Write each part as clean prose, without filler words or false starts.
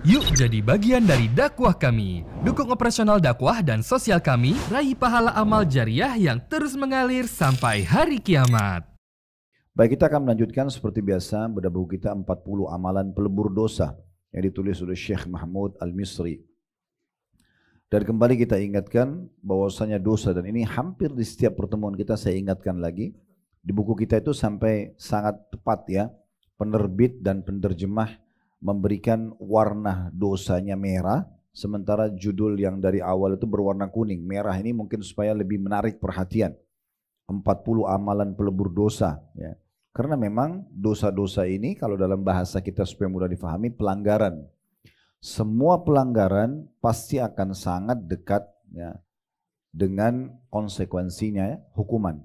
Yuk jadi bagian dari dakwah kami. Dukung operasional dakwah dan sosial kami, raih pahala amal jariah yang terus mengalir sampai hari kiamat. Baik, kita akan melanjutkan seperti biasa pada buku kita 40 amalan pelebur dosa yang ditulis oleh Syekh Mahmud Al-Misri. Dan kembali kita ingatkan bahwasanya dosa, dan ini hampir di setiap pertemuan kita saya ingatkan lagi, di buku kita itu sampai sangat tepat ya, penerbit dan penerjemah memberikan warna dosanya merah, sementara judul yang dari awal itu berwarna kuning. Merah ini mungkin supaya lebih menarik perhatian. 40 amalan pelebur dosa ya. Karena memang dosa-dosa ini kalau dalam bahasa kita supaya mudah difahami, pelanggaran. Semua pelanggaran pasti akan sangat dekat ya, dengan konsekuensinya ya, hukuman.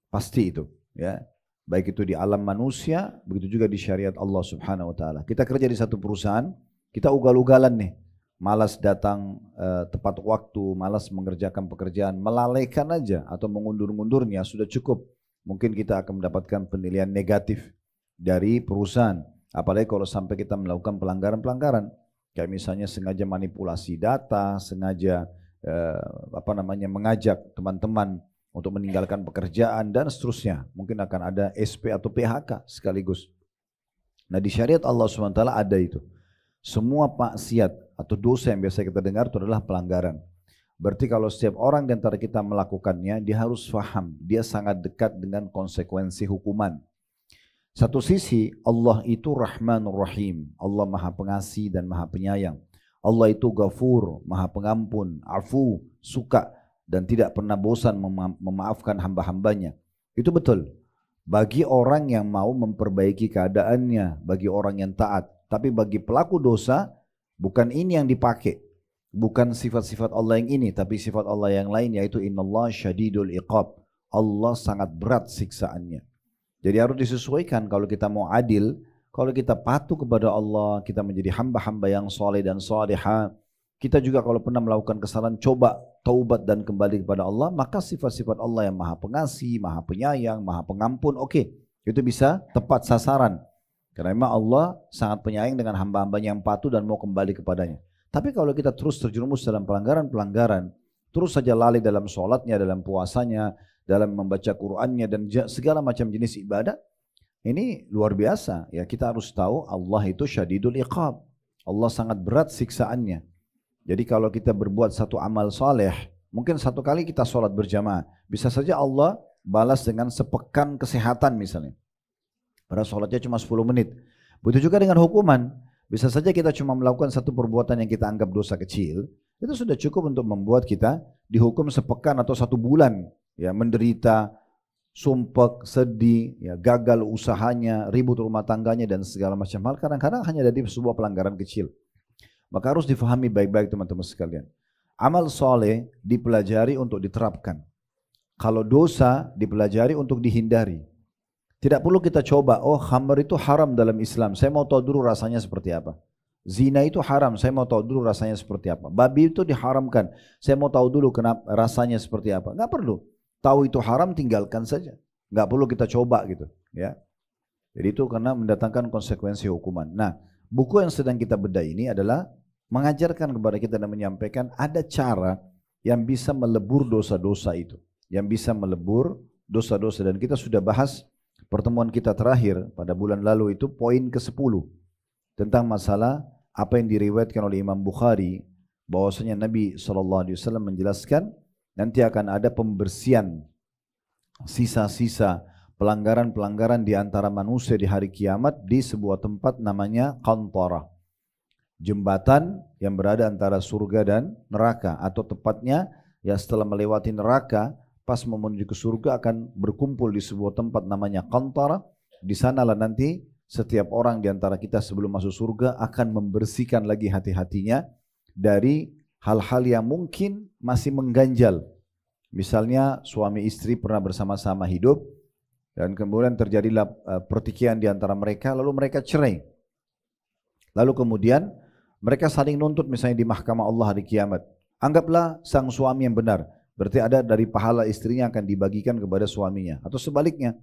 Pasti itu ya. Baik itu di alam manusia, begitu juga di syariat Allah Subhanahu wa taala. Kita kerja di satu perusahaan, kita ugal-ugalan nih. Malas datang tepat waktu, malas mengerjakan pekerjaan, melalaikan aja atau mengundur-ngundurnya sudah cukup. Mungkin kita akan mendapatkan penilaian negatif dari perusahaan. Apalagi kalau sampai kita melakukan pelanggaran-pelanggaran. Kayak misalnya sengaja manipulasi data, sengaja mengajak teman-teman untuk meninggalkan pekerjaan dan seterusnya. Mungkin akan ada SP atau PHK sekaligus. Nah di syariat Allah SWT ada itu. Semua maksiat atau dosa yang biasa kita dengar itu adalah pelanggaran. Berarti kalau setiap orang di antara kita melakukannya, dia harus faham. Dia sangat dekat dengan konsekuensi hukuman. Satu sisi Allah itu Rahmanur Rahim. Allah Maha Pengasih dan Maha Penyayang. Allah itu Ghafur, Maha Pengampun, Afu, suka dan tidak pernah bosan memaafkan hamba-hambanya. Itu betul. Bagi orang yang mau memperbaiki keadaannya, bagi orang yang taat. Tapi bagi pelaku dosa, bukan ini yang dipakai. Bukan sifat-sifat Allah yang ini, tapi sifat Allah yang lain, yaitu Innallaha syadidul iqab. Allah sangat berat siksaannya. Jadi harus disesuaikan kalau kita mau adil, kalau kita patuh kepada Allah, kita menjadi hamba-hamba yang soleh dan solehah. Kita juga kalau pernah melakukan kesalahan, coba taubat dan kembali kepada Allah, maka sifat-sifat Allah yang Maha Pengasih, Maha Penyayang, Maha Pengampun, oke, itu bisa tepat sasaran. Karena memang Allah sangat penyayang dengan hamba-hambanya yang patuh dan mau kembali kepadanya. Tapi kalau kita terus terjerumus dalam pelanggaran-pelanggaran, terus saja lalai dalam sholatnya, dalam puasanya, dalam membaca Qur'annya dan segala macam jenis ibadah, ini luar biasa. Ya, kita harus tahu Allah itu syadidul iqab. Allah sangat berat siksaannya. Jadi kalau kita berbuat satu amal soleh, mungkin satu kali kita sholat berjamaah, bisa saja Allah balas dengan sepekan kesehatan misalnya. Padahal sholatnya cuma 10 menit. Begitu juga dengan hukuman. Bisa saja kita cuma melakukan satu perbuatan yang kita anggap dosa kecil, itu sudah cukup untuk membuat kita dihukum sepekan atau 1 bulan. Ya, menderita, sumpek, sedih, ya, gagal usahanya, ribut rumah tangganya dan segala macam hal. Kadang-kadang hanya dari sebuah pelanggaran kecil. Maka harus difahami baik-baik teman-teman sekalian. Amal soleh dipelajari untuk diterapkan. Kalau dosa dipelajari untuk dihindari. Tidak perlu kita coba, oh khamr itu haram dalam Islam, saya mau tahu dulu rasanya seperti apa. Zina itu haram, saya mau tahu dulu rasanya seperti apa. Babi itu diharamkan, saya mau tahu dulu kenapa rasanya seperti apa. Enggak perlu. Tahu itu haram, tinggalkan saja. Enggak perlu kita coba gitu. Ya. Jadi itu karena mendatangkan konsekuensi hukuman. Nah, buku yang sedang kita bedah ini adalah mengajarkan kepada kita dan menyampaikan ada cara yang bisa melebur dosa-dosa itu. Yang bisa melebur dosa-dosa. Dan kita sudah bahas pertemuan kita terakhir pada bulan lalu itu poin ke-10. Tentang masalah apa yang diriwayatkan oleh Imam Bukhari. Bahwasanya Nabi SAW menjelaskan nanti akan ada pembersihan sisa-sisa pelanggaran-pelanggaran di antara manusia di hari kiamat di sebuah tempat namanya Qantara. Jembatan yang berada antara surga dan neraka, atau tepatnya ya setelah melewati neraka pas mau menuju ke surga akan berkumpul di sebuah tempat namanya Qantara. Di sanalah nanti setiap orang di antara kita sebelum masuk surga akan membersihkan lagi hati-hatinya dari hal-hal yang mungkin masih mengganjal. Misalnya suami istri pernah bersama-sama hidup dan kemudian terjadilah pertikaian di antara mereka, lalu mereka cerai. Lalu kemudian mereka saling nuntut misalnya di mahkamah Allah hari kiamat. Anggaplah sang suami yang benar, berarti ada dari pahala istrinya akan dibagikan kepada suaminya. Atau sebaliknya,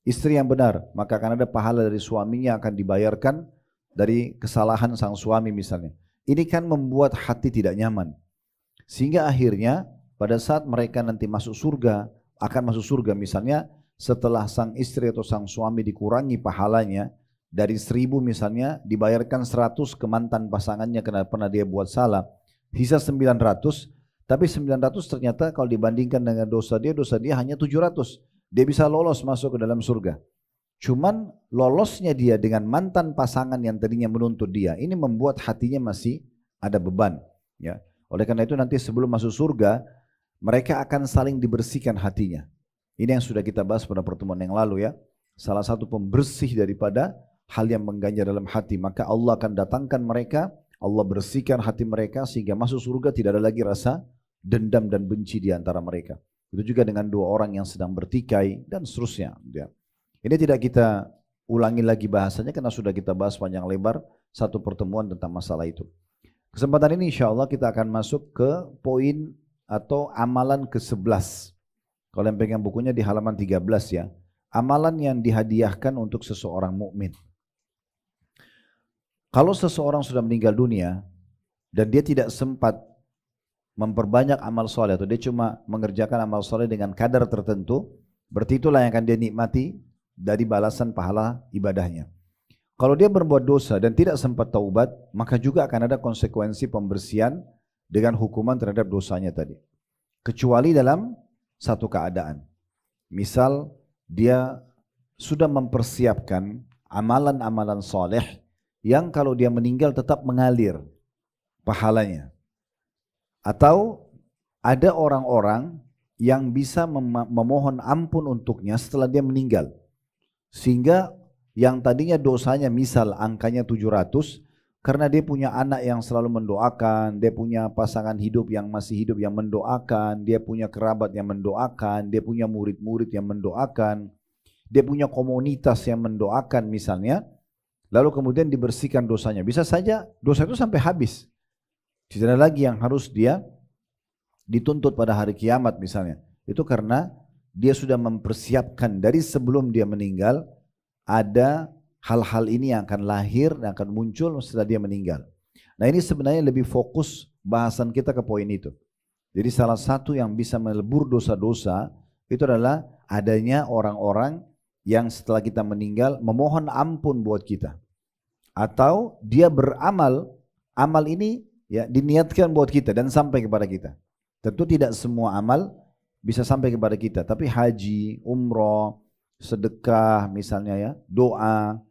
istri yang benar, maka akan ada pahala dari suaminya akan dibayarkan dari kesalahan sang suami misalnya. ini kan membuat hati tidak nyaman. Sehingga akhirnya pada saat mereka nanti masuk surga, akan masuk surga misalnya setelah sang istri atau sang suami dikurangi pahalanya, dari 1000 misalnya dibayarkan 100 ke mantan pasangannya karena pernah dia buat salah, sisa 900, tapi 900 ternyata kalau dibandingkan dengan dosa dia hanya 700. Dia bisa lolos masuk ke dalam surga. Cuman lolosnya dia dengan mantan pasangan yang tadinya menuntut dia, ini membuat hatinya masih ada beban. Ya. Oleh karena itu nanti sebelum masuk surga, mereka akan saling dibersihkan hatinya. Ini yang sudah kita bahas pada pertemuan yang lalu ya. Salah satu pembersih daripada hal yang mengganjal dalam hati. Maka Allah akan datangkan mereka, Allah bersihkan hati mereka sehingga masuk surga tidak ada lagi rasa dendam dan benci di antara mereka. Itu juga dengan dua orang yang sedang bertikai dan seterusnya. Ya. Ini tidak kita ulangi lagi bahasanya karena sudah kita bahas panjang lebar satu pertemuan tentang masalah itu. Kesempatan ini insya Allah kita akan masuk ke poin atau amalan ke-11. Kalau yang pegang bukunya di halaman 13 ya. Amalan yang dihadiahkan untuk seseorang mukmin. Kalau seseorang sudah meninggal dunia dan dia tidak sempat memperbanyak amal soleh atau dia cuma mengerjakan amal soleh dengan kadar tertentu, berarti itulah yang akan dia nikmati dari balasan pahala ibadahnya. Kalau dia berbuat dosa dan tidak sempat taubat, maka juga akan ada konsekuensi pembersihan dengan hukuman terhadap dosanya tadi. Kecuali dalam satu keadaan. Misal dia sudah mempersiapkan amalan-amalan soleh yang kalau dia meninggal tetap mengalir pahalanya. Atau ada orang-orang yang bisa memohon ampun untuknya setelah dia meninggal. Sehingga yang tadinya dosanya misal angkanya 700, karena dia punya anak yang selalu mendoakan, dia punya pasangan hidup yang masih hidup yang mendoakan, dia punya kerabat yang mendoakan, dia punya murid-murid yang mendoakan, dia punya komunitas yang mendoakan misalnya, lalu kemudian dibersihkan dosanya. Bisa saja dosa itu sampai habis. Tidak ada lagi yang harus dia dituntut pada hari kiamat misalnya. Itu karena dia sudah mempersiapkan dari sebelum dia meninggal, ada hal-hal ini yang akan lahir dan akan muncul setelah dia meninggal. Nah ini sebenarnya lebih fokus bahasan kita ke poin itu. Jadi salah satu yang bisa melebur dosa-dosa itu adalah adanya orang-orang yang setelah kita meninggal memohon ampun buat kita. Atau dia beramal, amal ini ya diniatkan buat kita dan sampai kepada kita. Tentu tidak semua amal bisa sampai kepada kita, tapi haji, umroh, sedekah misalnya ya, doa,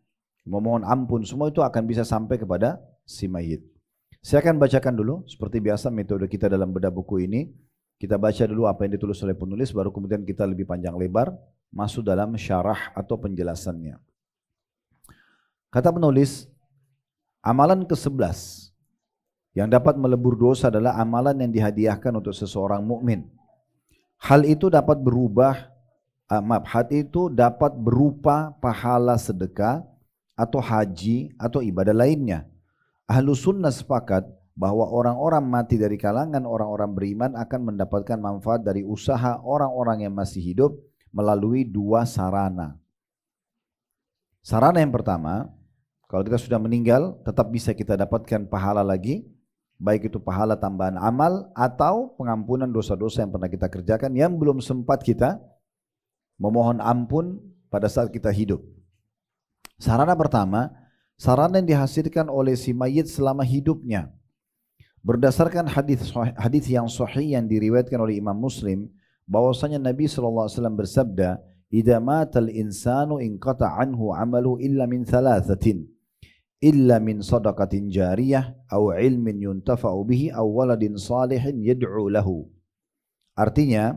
memohon ampun, semua itu akan bisa sampai kepada si mayit. Saya akan bacakan dulu, seperti biasa metode kita dalam bedah buku ini. Kita baca dulu apa yang ditulis oleh penulis, baru kemudian kita lebih panjang lebar masuk dalam syarah atau penjelasannya. Kata penulis, amalan ke-11 yang dapat melebur dosa adalah amalan yang dihadiahkan untuk seseorang mukmin. Hal itu dapat berupa pahala sedekah atau haji atau ibadah lainnya. Ahlus sunnah sepakat bahwa orang-orang mati dari kalangan orang-orang beriman akan mendapatkan manfaat dari usaha orang-orang yang masih hidup melalui dua sarana. Sarana yang pertama, kalau kita sudah meninggal tetap bisa kita dapatkan pahala lagi, baik itu pahala tambahan amal atau pengampunan dosa-dosa yang pernah kita kerjakan yang belum sempat kita memohon ampun pada saat kita hidup. Sarana pertama, sarana yang dihasilkan oleh si mayit selama hidupnya. Berdasarkan hadis yang sahih yang diriwayatkan oleh Imam Muslim, bahwasanya Nabi SAW bersabda, "Idza matal insanu inqata anhu amalu illa min thalathatin, illa min sadaqatin jariyah, aw ilmin yuntafa'u bihi, aw waladin salihin yad'u lahu." Artinya,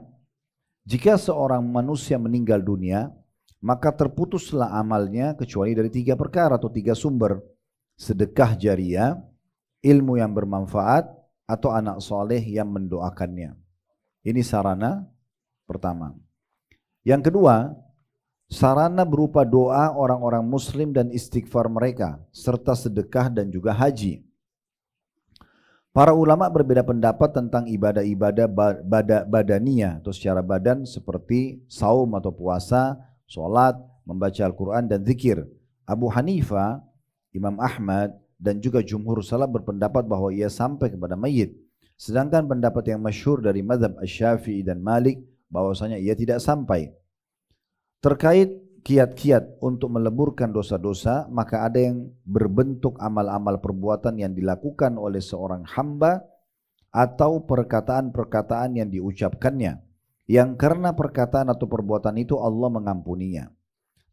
jika seorang manusia meninggal dunia, maka terputuslah amalnya kecuali dari 3 perkara atau 3 sumber: sedekah jariyah, ilmu yang bermanfaat, atau anak soleh yang mendoakannya. Ini sarana pertama. Yang kedua, sarana berupa doa orang-orang muslim dan istighfar mereka, serta sedekah dan juga haji. Para ulama berbeda pendapat tentang ibadah-ibadah badaniyah atau secara badan seperti saum atau puasa, sholat, membaca Al-Quran dan zikir. Abu Hanifah, Imam Ahmad, dan juga jumhur salaf berpendapat bahwa ia sampai kepada mayit. Sedangkan pendapat yang masyhur dari mazhab Asy-Syafi'i dan Malik bahwasanya ia tidak sampai. Terkait kiat-kiat untuk meleburkan dosa-dosa, maka ada yang berbentuk amal-amal perbuatan yang dilakukan oleh seorang hamba atau perkataan-perkataan yang diucapkannya, yang karena perkataan atau perbuatan itu Allah mengampuninya.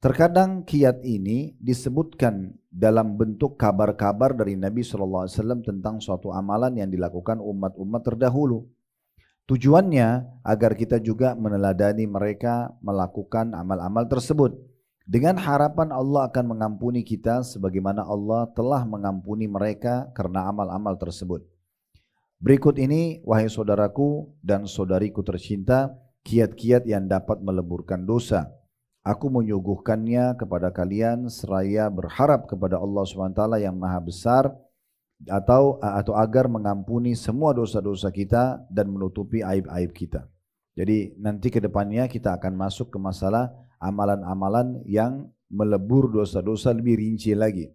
Terkadang kiat ini disebutkan dalam bentuk kabar-kabar dari Nabi SAW tentang suatu amalan yang dilakukan umat-umat terdahulu. Tujuannya agar kita juga meneladani mereka melakukan amal-amal tersebut, dengan harapan Allah akan mengampuni kita sebagaimana Allah telah mengampuni mereka karena amal-amal tersebut. Berikut ini, wahai saudaraku dan saudariku tercinta, kiat-kiat yang dapat meleburkan dosa. Aku menyuguhkannya kepada kalian seraya berharap kepada Allah SWT yang maha besar atau agar mengampuni semua dosa-dosa kita dan menutupi aib-aib kita. Jadi nanti ke depannya kita akan masuk ke masalah amalan-amalan yang melebur dosa-dosa lebih rinci lagi.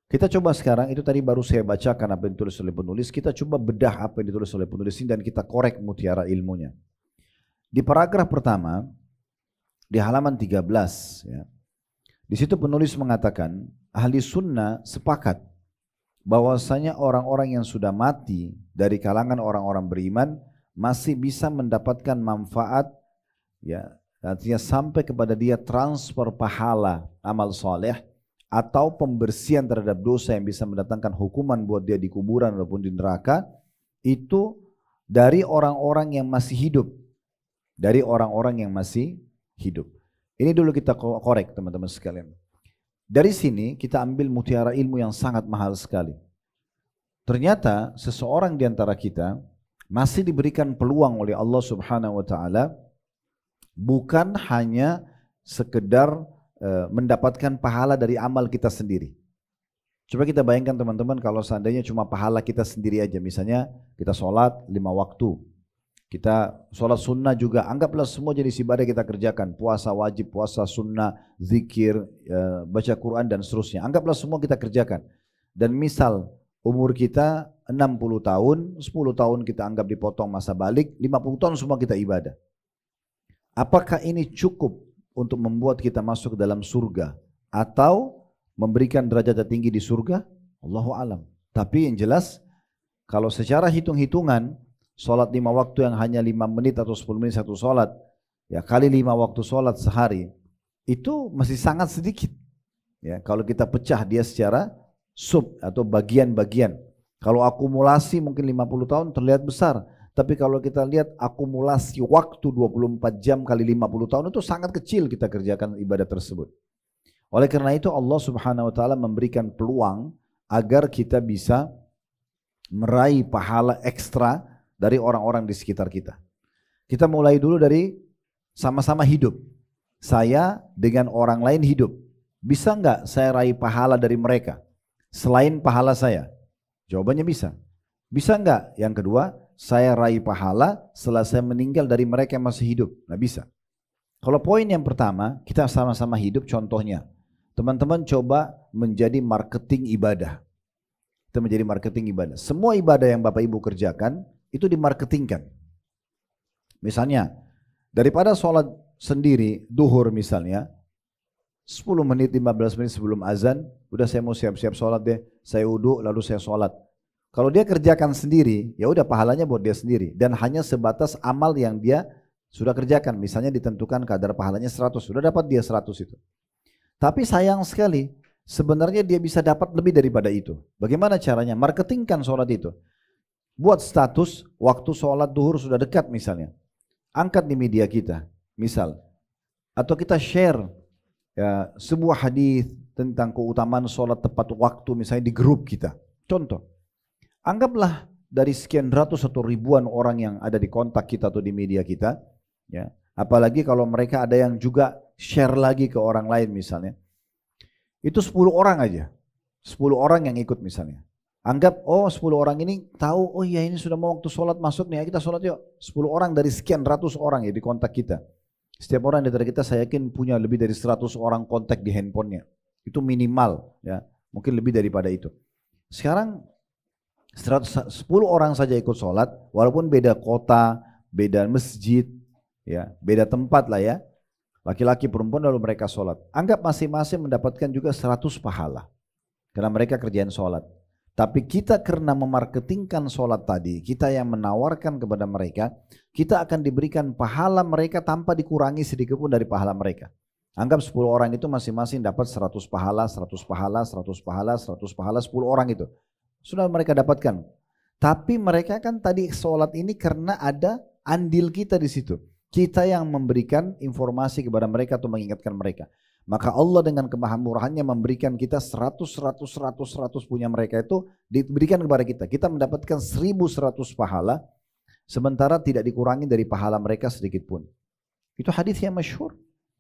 Kita coba sekarang, itu tadi baru saya bacakan apa yang ditulis oleh penulis, kita coba bedah apa yang ditulis oleh penulis ini dan kita korek mutiara ilmunya. Di paragraf pertama, di halaman 13, ya, di situ penulis mengatakan, ahli sunnah sepakat bahwasanya orang-orang yang sudah mati dari kalangan orang-orang beriman masih bisa mendapatkan manfaat, ya, artinya sampai kepada dia transfer pahala amal soleh atau pembersihan terhadap dosa yang bisa mendatangkan hukuman buat dia di kuburan ataupun di neraka, itu dari orang-orang yang masih hidup, dari orang-orang yang masih hidup. Ini dulu kita korek teman-teman sekalian. Dari sini kita ambil mutiara ilmu yang sangat mahal sekali. Ternyata seseorang di antara kita masih diberikan peluang oleh Allah Subhanahu wa taala bukan hanya sekedar mendapatkan pahala dari amal kita sendiri. Coba kita bayangkan teman-teman kalau seandainya cuma pahala kita sendiri aja, misalnya kita sholat 5 waktu, kita sholat sunnah juga, anggaplah semua jenis ibadah kita kerjakan, puasa wajib, puasa sunnah, zikir, baca Quran dan seterusnya, anggaplah semua kita kerjakan. Dan misal umur kita 60 tahun, 10 tahun kita anggap dipotong masa balik, 50 tahun semua kita ibadah. Apakah ini cukup untuk membuat kita masuk ke dalam surga atau memberikan derajat tertinggi di surga? Allahu alam. Tapi yang jelas kalau secara hitung-hitungan sholat 5 waktu yang hanya 5 menit atau 10 menit satu sholat, ya kali 5 waktu sholat sehari, itu masih sangat sedikit. Ya, kalau kita pecah dia secara sub atau bagian-bagian. Kalau akumulasi mungkin 50 tahun terlihat besar. Tapi kalau kita lihat akumulasi waktu 24 jam kali 50 tahun itu sangat kecil kita kerjakan ibadah tersebut. Oleh karena itu Allah Subhanahu wa taala memberikan peluang agar kita bisa meraih pahala ekstra dari orang-orang di sekitar kita. Kita mulai dulu dari sama-sama hidup. Saya dengan orang lain hidup. Bisa enggak saya raih pahala dari mereka selain pahala saya? Jawabannya bisa. Bisa enggak? Yang kedua, saya raih pahala setelah saya meninggal dari mereka yang masih hidup? Nah bisa. Kalau poin yang pertama, kita sama-sama hidup, contohnya. Teman-teman coba menjadi marketing ibadah. Kita menjadi marketing ibadah. Semua ibadah yang Bapak Ibu kerjakan, itu dimarketingkan. Misalnya, daripada sholat sendiri, duhur misalnya, 10 menit, 15 menit sebelum azan, udah saya mau siap-siap sholat deh, saya wudhu lalu saya sholat. Kalau dia kerjakan sendiri, ya udah pahalanya buat dia sendiri. Dan hanya sebatas amal yang dia sudah kerjakan. Misalnya ditentukan kadar pahalanya 100, sudah dapat dia 100 itu. Tapi sayang sekali, sebenarnya dia bisa dapat lebih daripada itu. Bagaimana caranya? Marketingkan sholat itu. Buat status waktu sholat duhur sudah dekat misalnya. Angkat di media kita misal. Atau kita share ya, sebuah hadis tentang keutamaan sholat tepat waktu misalnya di grup kita. Contoh. Anggaplah dari sekian ratus atau ribuan orang yang ada di kontak kita atau di media kita. Ya, apalagi kalau mereka ada yang juga share lagi ke orang lain misalnya. Itu 10 orang aja. 10 orang yang ikut misalnya. Anggap, oh 10 orang ini tahu, oh iya ini sudah mau waktu sholat masuk nih, ya kita sholat yuk. 10 orang dari sekian ratus orang ya di kontak kita. Setiap orang dari kita saya yakin punya lebih dari 100 orang kontak di handphonenya. Itu minimal ya. Mungkin lebih daripada itu. Sekarang 10 orang saja ikut sholat, walaupun beda kota, beda masjid, ya, beda tempat lah ya. Laki-laki perempuan lalu mereka sholat. Anggap masing-masing mendapatkan juga 100 pahala. Karena mereka kerjaan sholat. Tapi kita karena memarketingkan sholat tadi, kita yang menawarkan kepada mereka, kita akan diberikan pahala mereka tanpa dikurangi sedikit pun dari pahala mereka. Anggap 10 orang itu masing-masing dapat 100 pahala, 100 pahala, 100 pahala, 100 pahala, 10 orang itu. Sudah mereka dapatkan. Tapi mereka kan tadi sholat ini karena ada andil kita di situ. Kita yang memberikan informasi kepada mereka atau mengingatkan mereka. Maka Allah dengan kemahamurahannya memberikan kita 100 punya mereka itu diberikan kepada kita. Kita mendapatkan 1100 pahala, sementara tidak dikurangi dari pahala mereka sedikit pun. Itu hadis yang masyhur,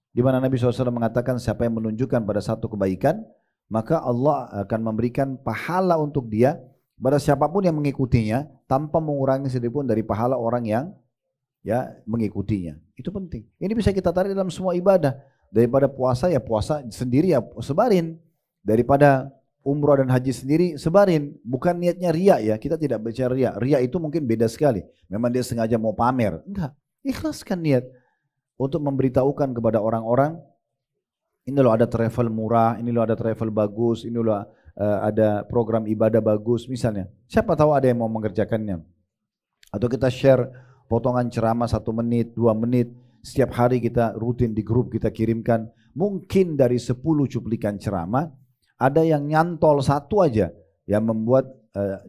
di mana Nabi SAW mengatakan siapa yang menunjukkan pada satu kebaikan, maka Allah akan memberikan pahala untuk dia pada siapapun yang mengikutinya tanpa mengurangi sedikit pun dari pahala orang yang ya mengikutinya. Itu penting. Ini bisa kita tarik dalam semua ibadah. Daripada puasa ya puasa sendiri ya sebarin. Daripada umrah dan haji sendiri sebarin. Bukan niatnya riya ya. Kita tidak bicara riya. Riya itu mungkin beda sekali. Memang dia sengaja mau pamer. Enggak. Ikhlaskan niat untuk memberitahukan kepada orang-orang, ini loh ada travel murah, ini loh ada travel bagus, ini loh ada program ibadah bagus misalnya. Siapa tahu ada yang mau mengerjakannya. Atau kita share potongan ceramah 1 menit, 2 menit, setiap hari kita rutin di grup kita kirimkan. Mungkin dari 10 cuplikan ceramah, ada yang nyantol 1 aja yang membuat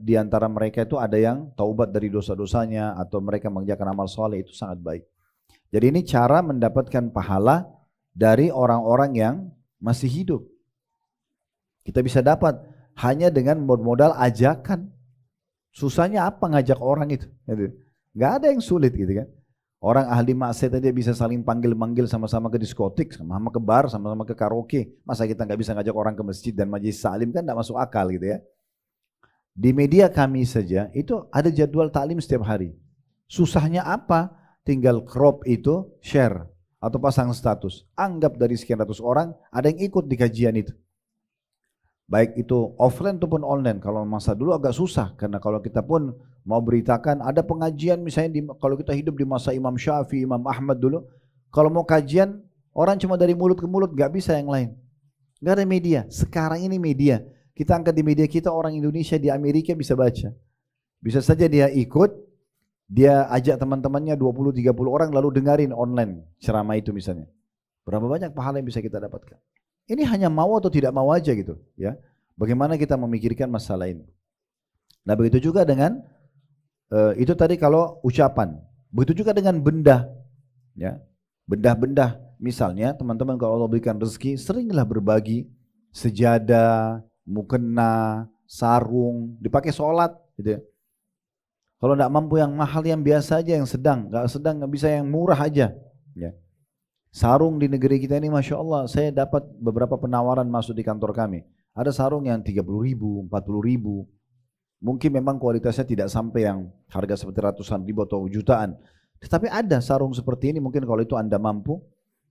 di antara mereka itu ada yang taubat dari dosa-dosanya atau mereka mengerjakan amal soleh, itu sangat baik. Jadi ini cara mendapatkan pahala dari orang-orang yang masih hidup. Kita bisa dapat hanya dengan modal ajakan. Susahnya apa ngajak orang itu? Nggak ada yang sulit gitu kan. Orang ahli maksiat aja bisa saling panggil-manggil sama-sama ke diskotik, sama-sama ke bar, sama-sama ke karaoke. Masa kita nggak bisa ngajak orang ke masjid dan majelis taklim, kan nggak masuk akal gitu ya. Di media kami saja itu ada jadwal taklim setiap hari. Susahnya apa? Tinggal crop itu, share atau pasang status. Anggap dari sekian ratus orang ada yang ikut di kajian itu. Baik itu offline ataupun online. Kalau masa dulu agak susah, karena kalau kita pun mau beritakan ada pengajian misalnya kalau kita hidup di masa Imam Syafi'i, Imam Ahmad dulu, kalau mau kajian orang cuma dari mulut ke mulut, gak bisa yang lain. Gak ada media. Sekarang ini media. Kita angkat di media kita, orang Indonesia di Amerika bisa baca. Bisa saja dia ikut, dia ajak teman-temannya 20-30 orang lalu dengarin online ceramah itu misalnya. Berapa banyak pahala yang bisa kita dapatkan. Ini hanya mau atau tidak mau aja gitu ya. Bagaimana kita memikirkan masalah ini. Nah begitu juga dengan itu tadi kalau ucapan. Begitu juga dengan benda ya. Benda-benda misalnya teman-teman kalau Allah berikan rezeki, seringlah berbagi sejadah, mukena, sarung, dipakai sholat gitu ya. Kalau tidak mampu yang mahal, yang biasa aja, yang sedang, nggak bisa yang murah aja ya. Sarung di negeri kita ini Masya Allah, saya dapat beberapa penawaran masuk di kantor kami. Ada sarung yang 30.000, 40.000. Mungkin memang kualitasnya tidak sampai yang harga seperti ratusan ribu atau jutaan. Tetapi ada sarung seperti ini, mungkin kalau itu Anda mampu,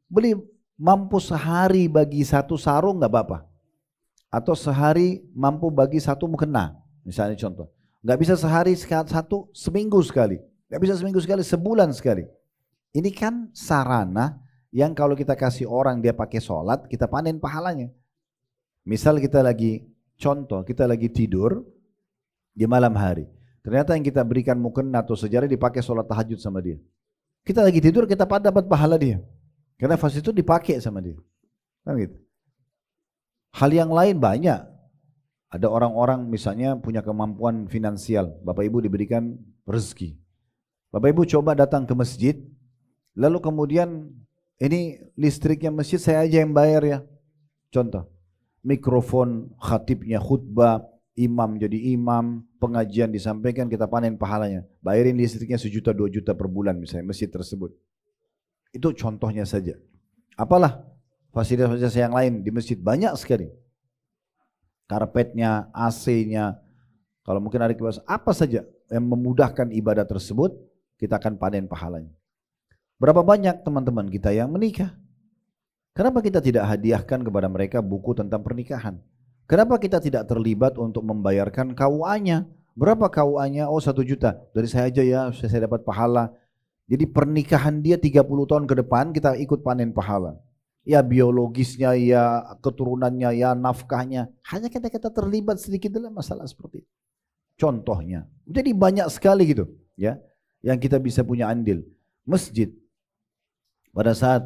beli mampu sehari bagi 1 sarung nggak apa-apa. Atau sehari mampu bagi 1 mukena, misalnya contoh. Nggak bisa sehari 1, seminggu sekali. Nggak bisa seminggu sekali, sebulan sekali. Ini kan sarana yang kalau kita kasih orang dia pakai sholat, kita panen pahalanya. Misal kita lagi, contoh, kita lagi tidur di malam hari. Ternyata yang kita berikan mukena atau sejarah dipakai sholat tahajud sama dia. Kita lagi tidur, kita dapat pahala dia. Karena fase itu dipakai sama dia. Kan gitu. Hal yang lain banyak. Ada orang-orang misalnya punya kemampuan finansial. Bapak Ibu diberikan rezeki. Bapak Ibu coba datang ke masjid, lalu kemudian ini listriknya masjid saya aja yang bayar ya. Contoh, mikrofon, khatibnya khutbah, imam jadi imam, pengajian disampaikan, kita panen pahalanya. Bayarin listriknya 1 juta 2 juta per bulan misalnya masjid tersebut. Itu contohnya saja. Apalah fasilitas yang lain di masjid banyak sekali. Karpetnya, AC-nya, kalau mungkin ada kipas, apa saja yang memudahkan ibadah tersebut, kita akan panen pahalanya. Berapa banyak teman-teman kita yang menikah? Kenapa kita tidak hadiahkan kepada mereka buku tentang pernikahan? Kenapa kita tidak terlibat untuk membayarkan KUA-nya? Berapa KUA-nya? Oh 1 juta. Dari saya aja ya, saya dapat pahala. Jadi pernikahan dia 30 tahun ke depan kita ikut panen pahala. Ya biologisnya, ya keturunannya, ya nafkahnya. Hanya kita terlibat sedikit dalam masalah seperti itu. Contohnya. Jadi banyak sekali gitu ya yang kita bisa punya andil. Masjid. Pada saat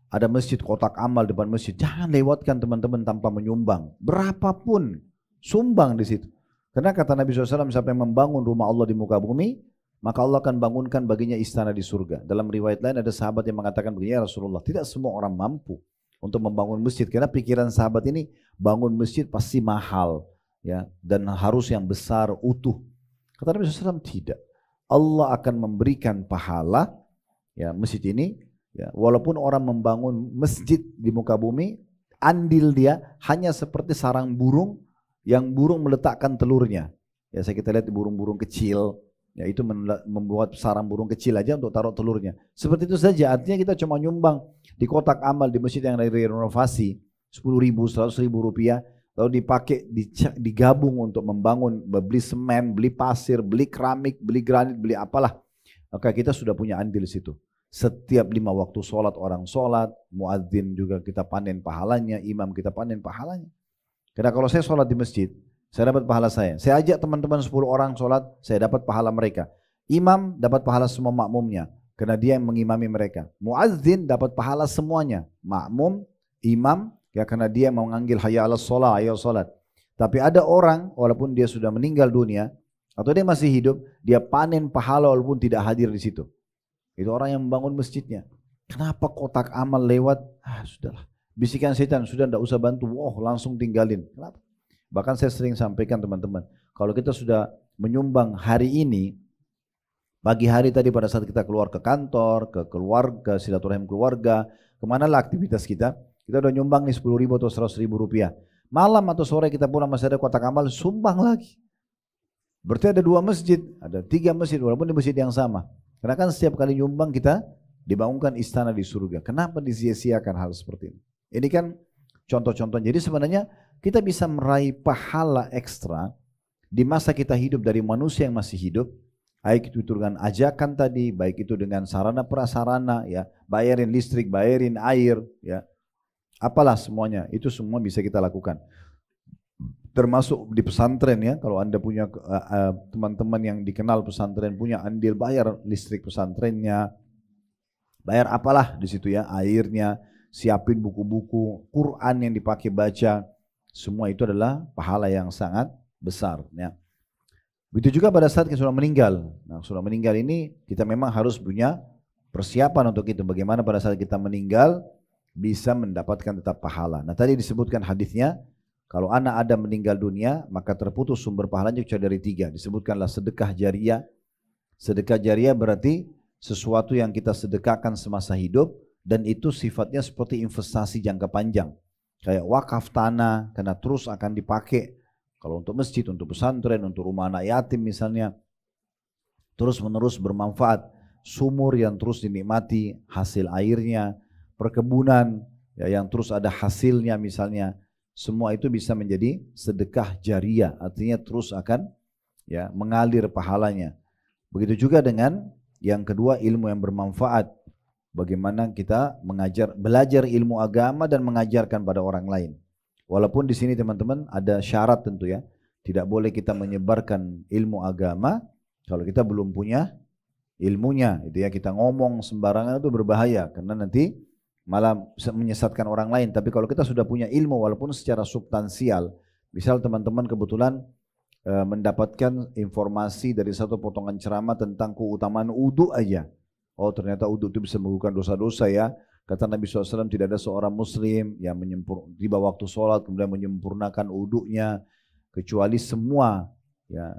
ada masjid, kotak amal depan masjid, jangan lewatkan teman-teman tanpa menyumbang. Berapapun, sumbang di situ. Karena kata Nabi SAW, siapa yang membangun rumah Allah di muka bumi, maka Allah akan bangunkan baginya istana di surga. Dalam riwayat lain ada sahabat yang mengatakan begini, ya Rasulullah, tidak semua orang mampu untuk membangun masjid. Karena pikiran sahabat ini, bangun masjid pasti mahal, ya, dan harus yang besar, utuh. Kata Nabi SAW, tidak. Allah akan memberikan pahala, ya, masjid ini, ya, walaupun orang membangun masjid di muka bumi, andil dia hanya seperti sarang burung yang burung meletakkan telurnya. Ya, kita lihat burung-burung kecil, ya, itu membuat sarang burung kecil aja untuk taruh telurnya. Seperti itu saja, artinya kita cuma nyumbang di kotak amal di masjid yang dari renovasi 10.000, 100.000 rupiah, lalu dipakai, digabung untuk membangun, beli semen, beli pasir, beli keramik, beli granit, beli apalah. Maka kita sudah punya andil di situ. Setiap 5 waktu sholat orang sholat, muadzin juga kita panen pahalanya, imam kita panen pahalanya. Karena kalau saya sholat di masjid, saya dapat pahala saya. Saya ajak teman-teman 10 orang sholat, saya dapat pahala mereka. Imam dapat pahala semua makmumnya, karena dia yang mengimami mereka. Muadzin dapat pahala semuanya, makmum, imam, ya, karena dia mau menganggil hayya 'alas shalah, ayo sholat. Tapi ada orang, walaupun dia sudah meninggal dunia, atau dia masih hidup, dia panen pahala walaupun tidak hadir di situ. Itu orang yang membangun masjidnya. Kenapa kotak amal lewat? Sudahlah. Bisikan setan, sudah tidak usah bantu. Langsung tinggalin. Kenapa? Bahkan saya sering sampaikan teman-teman, kalau kita sudah menyumbang hari ini, pagi hari tadi pada saat kita keluar ke kantor, ke keluarga, silaturahim keluarga, kemanalah aktivitas kita udah nyumbang nih 10.000 atau 100.000 rupiah. Malam atau sore kita pulang masih ada kotak amal, sumbang lagi. Berarti ada 2 masjid, ada 3 masjid, walaupun di masjid yang sama. Karena kan setiap kali nyumbang kita dibangunkan istana di surga. Kenapa disia-siakan hal seperti ini? Ini kan contoh-contoh. Jadi sebenarnya kita bisa meraih pahala ekstra di masa kita hidup dari manusia yang masih hidup. Baik itu dengan ajakan tadi, baik itu dengan sarana prasarana, ya, bayarin listrik, bayarin air, ya, apalah semuanya. Itu semua bisa kita lakukan. Termasuk di pesantren, ya, kalau Anda punya teman-teman yang dikenal pesantren punya andil, bayar listrik pesantrennya, bayar apalah di situ, ya, airnya, siapin buku-buku, Quran yang dipakai baca, semua itu adalah pahala yang sangat besar, ya. Begitu juga pada saat kita sudah meninggal. Nah, sudah meninggal ini kita memang harus punya persiapan untuk itu. Bagaimana pada saat kita meninggal bisa mendapatkan tetap pahala. Nah, tadi disebutkan hadisnya, kalau anak Adam meninggal dunia, maka terputus sumber pahalanya kecuali dari 3. Disebutkanlah sedekah jariyah. Sedekah jariyah berarti sesuatu yang kita sedekahkan semasa hidup, dan itu sifatnya seperti investasi jangka panjang. Kayak wakaf tanah, karena terus akan dipakai. Kalau untuk masjid, untuk pesantren, untuk rumah anak yatim misalnya, terus menerus bermanfaat. Sumur yang terus dinikmati hasil airnya, perkebunan, ya, yang terus ada hasilnya misalnya. Semua itu bisa menjadi sedekah jariyah, artinya terus akan, ya, mengalir pahalanya. Begitu juga dengan yang kedua, ilmu yang bermanfaat. Bagaimana kita belajar ilmu agama dan mengajarkan pada orang lain. Walaupun di sini teman-teman ada syarat tentu, ya. Tidak boleh kita menyebarkan ilmu agama kalau kita belum punya ilmunya. Itu, ya, kita ngomong sembarangan itu berbahaya karena nanti malah menyesatkan orang lain. Tapi kalau kita sudah punya ilmu walaupun secara substansial, misal teman-teman kebetulan mendapatkan informasi dari satu potongan ceramah tentang keutamaan wudu aja. Oh, ternyata wudu itu bisa menggugurkan dosa-dosa, ya. Kata Nabi SAW, tidak ada seorang muslim yang tiba waktu sholat kemudian menyempurnakan wudunya, kecuali semua, ya,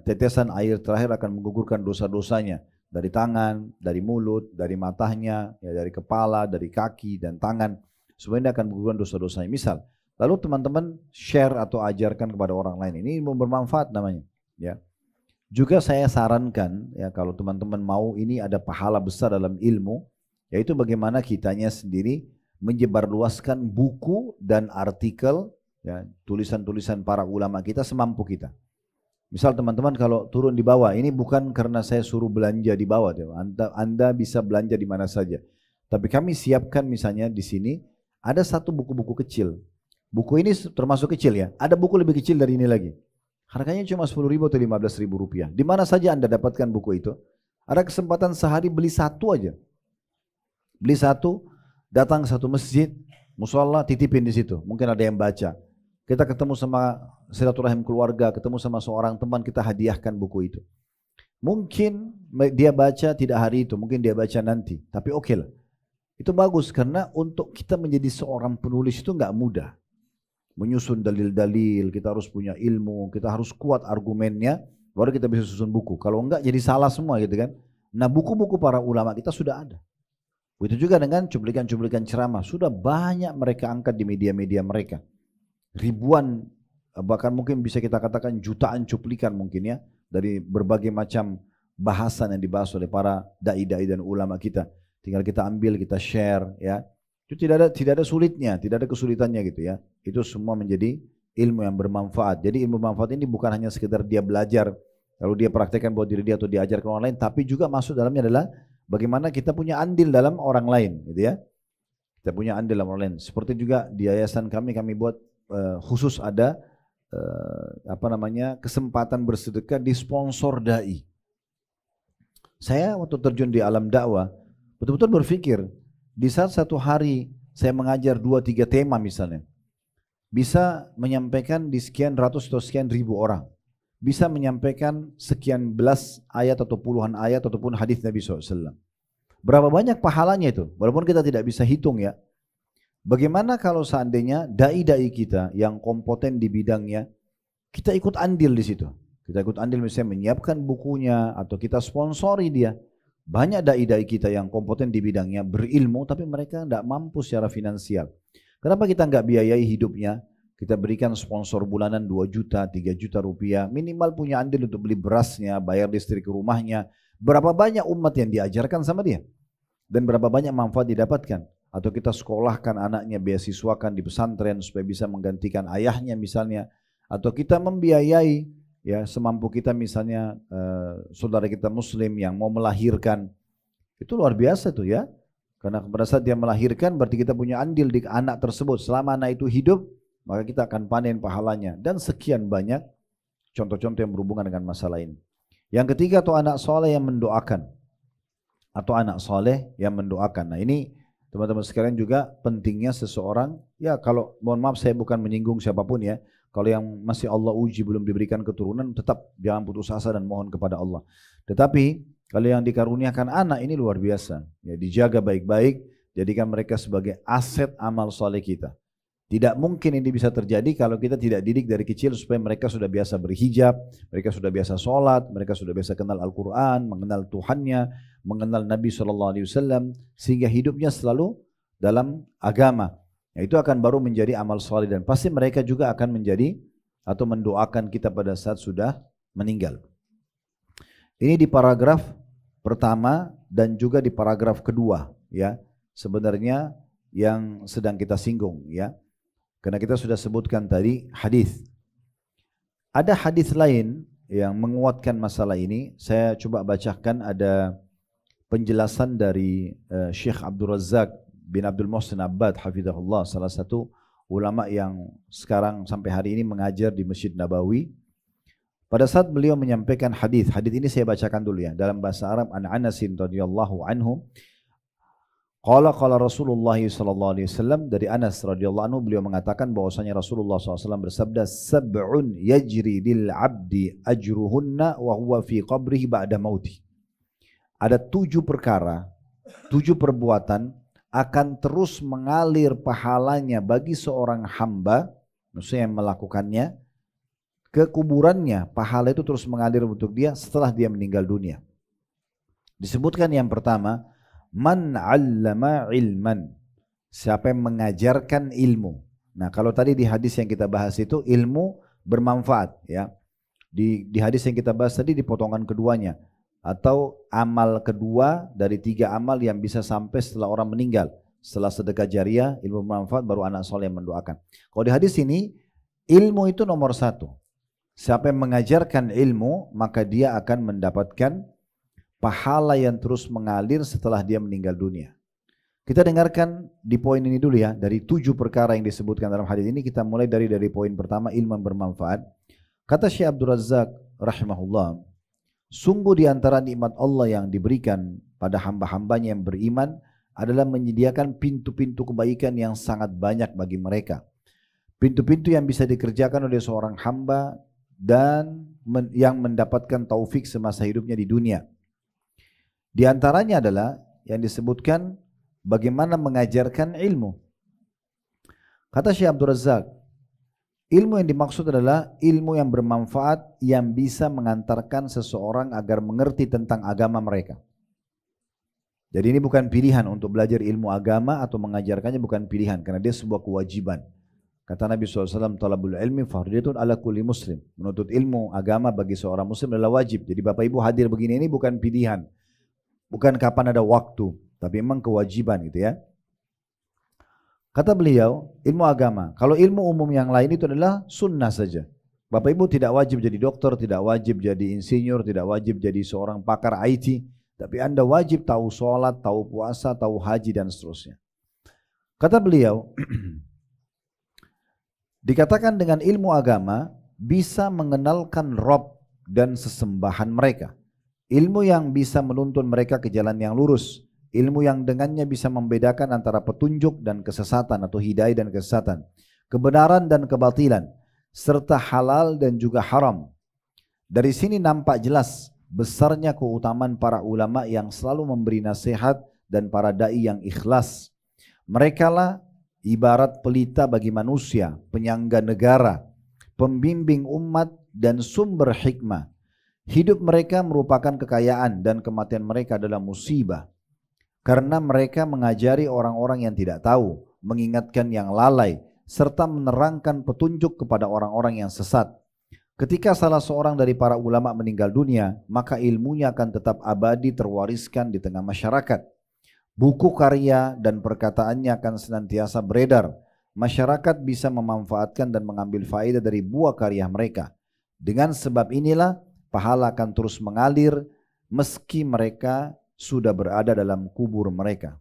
tetesan air terakhir akan menggugurkan dosa-dosanya. Dari tangan, dari mulut, dari matanya, ya, dari kepala, dari kaki dan tangan, semuanya akan menggugurkan dosa-dosanya. Misal, lalu teman-teman share atau ajarkan kepada orang lain, ini bermanfaat namanya, ya. Juga saya sarankan, ya, kalau teman-teman mau, ini ada pahala besar dalam ilmu, yaitu bagaimana kitanya sendiri menyebarluaskan buku dan artikel, ya, tulisan-tulisan para ulama kita semampu kita. Misal teman-teman kalau turun di bawah, ini bukan karena saya suruh belanja di bawah, Anda bisa belanja di mana saja. Tapi kami siapkan misalnya di sini ada satu buku-buku kecil. Buku ini termasuk kecil ya. Ada buku lebih kecil dari ini lagi. Harganya cuma 10.000 atau 15.000 rupiah. Di mana saja Anda dapatkan buku itu. Ada kesempatan sehari beli satu aja. Beli satu, datang ke satu masjid, musola, titipin di situ. Mungkin ada yang baca. Kita ketemu sama silaturahim keluarga, ketemu sama seorang teman, kita hadiahkan buku itu. Mungkin dia baca tidak hari itu, mungkin dia baca nanti. Tapi oke lah. Itu bagus karena untuk kita menjadi seorang penulis itu nggak mudah. Menyusun dalil-dalil, kita harus punya ilmu, kita harus kuat argumennya, baru kita bisa susun buku. Kalau enggak jadi salah semua gitu kan. Nah buku-buku para ulama kita sudah ada. Begitu juga dengan cuplikan-cuplikan ceramah, sudah banyak mereka angkat di media-media mereka. Ribuan, bahkan mungkin bisa kita katakan jutaan cuplikan mungkin ya, dari berbagai macam bahasan yang dibahas oleh para dai-dai dan ulama kita. Tinggal kita ambil, kita share ya. Itu tidak ada sulitnya, tidak ada kesulitannya gitu ya. Itu semua menjadi ilmu yang bermanfaat. Jadi ilmu bermanfaat ini bukan hanya sekedar dia belajar, lalu dia praktekkan buat diri dia atau diajarkan orang lain, tapi juga masuk dalamnya adalah bagaimana kita punya andil dalam orang lain gitu ya. Kita punya andil dalam orang lain. Seperti juga di yayasan kami buat khusus ada kesempatan bersedekah di sponsor dai. Saya waktu terjun di alam dakwah betul-betul berpikir di saat satu hari saya mengajar 2-3 tema misalnya, bisa menyampaikan di sekian ratus atau sekian ribu orang, bisa menyampaikan sekian belas ayat atau puluhan ayat ataupun hadis Nabi SAW. Berapa banyak pahalanya itu? Walaupun kita tidak bisa hitung ya. Bagaimana kalau seandainya dai-dai kita yang kompeten di bidangnya, kita ikut andil di situ. Kita ikut andil misalnya menyiapkan bukunya atau kita sponsori dia. Banyak dai-dai kita yang kompeten di bidangnya, berilmu tapi mereka tidak mampu secara finansial. Kenapa kita nggak biayai hidupnya? Kita berikan sponsor bulanan 2 juta, 3 juta rupiah. Minimal punya andil untuk beli berasnya, bayar listrik rumahnya. Berapa banyak umat yang diajarkan sama dia? Dan berapa banyak manfaat didapatkan? Atau kita sekolahkan anaknya, beasiswakan di pesantren supaya bisa menggantikan ayahnya misalnya. Atau kita membiayai ya semampu kita misalnya saudara kita muslim yang mau melahirkan. Itu luar biasa tuh ya. Karena pada saat dia melahirkan berarti kita punya andil di anak tersebut. Selama anak itu hidup, maka kita akan panen pahalanya. Dan sekian banyak contoh-contoh yang berhubungan dengan masalah ini. Yang ketiga atau anak soleh yang mendoakan. Atau anak soleh yang mendoakan. Nah ini teman-teman sekalian juga pentingnya seseorang, ya kalau mohon maaf saya bukan menyinggung siapapun ya. Kalau yang masih Allah uji belum diberikan keturunan, tetap jangan putus asa dan mohon kepada Allah. Tetapi kalau yang dikaruniakan anak ini luar biasa. Ya, dijaga baik-baik, jadikan mereka sebagai aset amal soleh kita. Tidak mungkin ini bisa terjadi kalau kita tidak didik dari kecil supaya mereka sudah biasa berhijab, mereka sudah biasa sholat, mereka sudah biasa kenal Al-Quran, mengenal Tuhannya, mengenal Nabi SAW, sehingga hidupnya selalu dalam agama. Nah, itu akan baru menjadi amal soleh dan pasti mereka juga akan menjadi atau mendoakan kita pada saat sudah meninggal. Ini di paragraf pertama dan juga di paragraf kedua ya. Sebenarnya yang sedang kita singgung ya. Karena kita sudah sebutkan tadi hadis. Ada hadis lain yang menguatkan masalah ini. Saya coba bacakan ada penjelasan dari Syekh Abdul Razak bin Abdul Muhsin Abbad hafizahullah, salah satu ulama yang sekarang sampai hari ini mengajar di Masjid Nabawi. Pada saat beliau menyampaikan hadis ini saya bacakan dulu ya dalam bahasa Arab. An Anasin radhiyallahu anhu qala Rasulullah sallallahu alaihi wasallam, dari Anas radhiyallahu anhu beliau mengatakan bahwasanya Rasulullah SAW bersabda, sab'un yajri lil 'abdi ajruhunna wa huwa fi qabrihi ba'da mauti. Ada 7 perkara, 7 perbuatan akan terus mengalir pahalanya bagi seorang hamba, maksudnya yang melakukannya, ke kuburannya, pahala itu terus mengalir untuk dia setelah dia meninggal dunia. Disebutkan yang pertama, man 'allama ilman, siapa yang mengajarkan ilmu. Nah, kalau tadi di hadis yang kita bahas itu ilmu bermanfaat ya. Di hadis yang kita bahas tadi di potongan keduanya, atau amal kedua dari 3 amal yang bisa sampai setelah orang meninggal. Setelah sedekah jariah, ilmu bermanfaat, baru anak soleh yang mendoakan. Kalau di hadis ini Ilmu itu nomor satu. Siapa yang mengajarkan ilmu, maka dia akan mendapatkan pahala yang terus mengalir setelah dia meninggal dunia. Kita dengarkan di poin ini dulu ya, dari 7 perkara yang disebutkan dalam hadis ini, kita mulai dari poin pertama, ilmu yang bermanfaat. Kata Syekh Abdul Razak rahimahullah, sungguh di antara nikmat Allah yang diberikan pada hamba-hambanya yang beriman adalah menyediakan pintu-pintu kebaikan yang sangat banyak bagi mereka. Pintu-pintu yang bisa dikerjakan oleh seorang hamba dan yang mendapatkan taufik semasa hidupnya di dunia. Di antaranya adalah yang disebutkan bagaimana mengajarkan ilmu. Kata Syekh Abdul Razak, ilmu yang dimaksud adalah ilmu yang bermanfaat yang bisa mengantarkan seseorang agar mengerti tentang agama mereka. Jadi ini bukan pilihan untuk belajar ilmu agama atau mengajarkannya, bukan pilihan, karena dia sebuah kewajiban. Kata Nabi SAW, talabul ilmi fardiyatun ala kulli muslim. Menuntut ilmu agama bagi seorang muslim adalah wajib. Jadi Bapak Ibu hadir begini ini bukan pilihan, bukan kapan ada waktu, tapi memang kewajiban gitu ya. Kata beliau, ilmu agama. Kalau ilmu umum yang lain itu adalah sunnah saja. Bapak Ibu tidak wajib jadi dokter, tidak wajib jadi insinyur, tidak wajib jadi seorang pakar IT. Tapi Anda wajib tahu sholat, tahu puasa, tahu haji dan seterusnya. Kata beliau, dikatakan dengan ilmu agama bisa mengenalkan Rob dan sesembahan mereka. Ilmu yang bisa menuntun mereka ke jalan yang lurus. Ilmu yang dengannya bisa membedakan antara petunjuk dan kesesatan atau hidayah dan kesesatan, kebenaran dan kebatilan, serta halal dan juga haram. Dari sini nampak jelas besarnya keutamaan para ulama yang selalu memberi nasihat dan para dai yang ikhlas. Merekalah ibarat pelita bagi manusia, penyangga negara, pembimbing umat dan sumber hikmah. Hidup mereka merupakan kekayaan dan kematian mereka adalah musibah. Karena mereka mengajari orang-orang yang tidak tahu, mengingatkan yang lalai, serta menerangkan petunjuk kepada orang-orang yang sesat. Ketika salah seorang dari para ulama meninggal dunia, maka ilmunya akan tetap abadi terwariskan di tengah masyarakat. Buku karya dan perkataannya akan senantiasa beredar. Masyarakat bisa memanfaatkan dan mengambil faedah dari buah karya mereka. Dengan sebab inilah pahala akan terus mengalir meski mereka sudah berada dalam kubur mereka.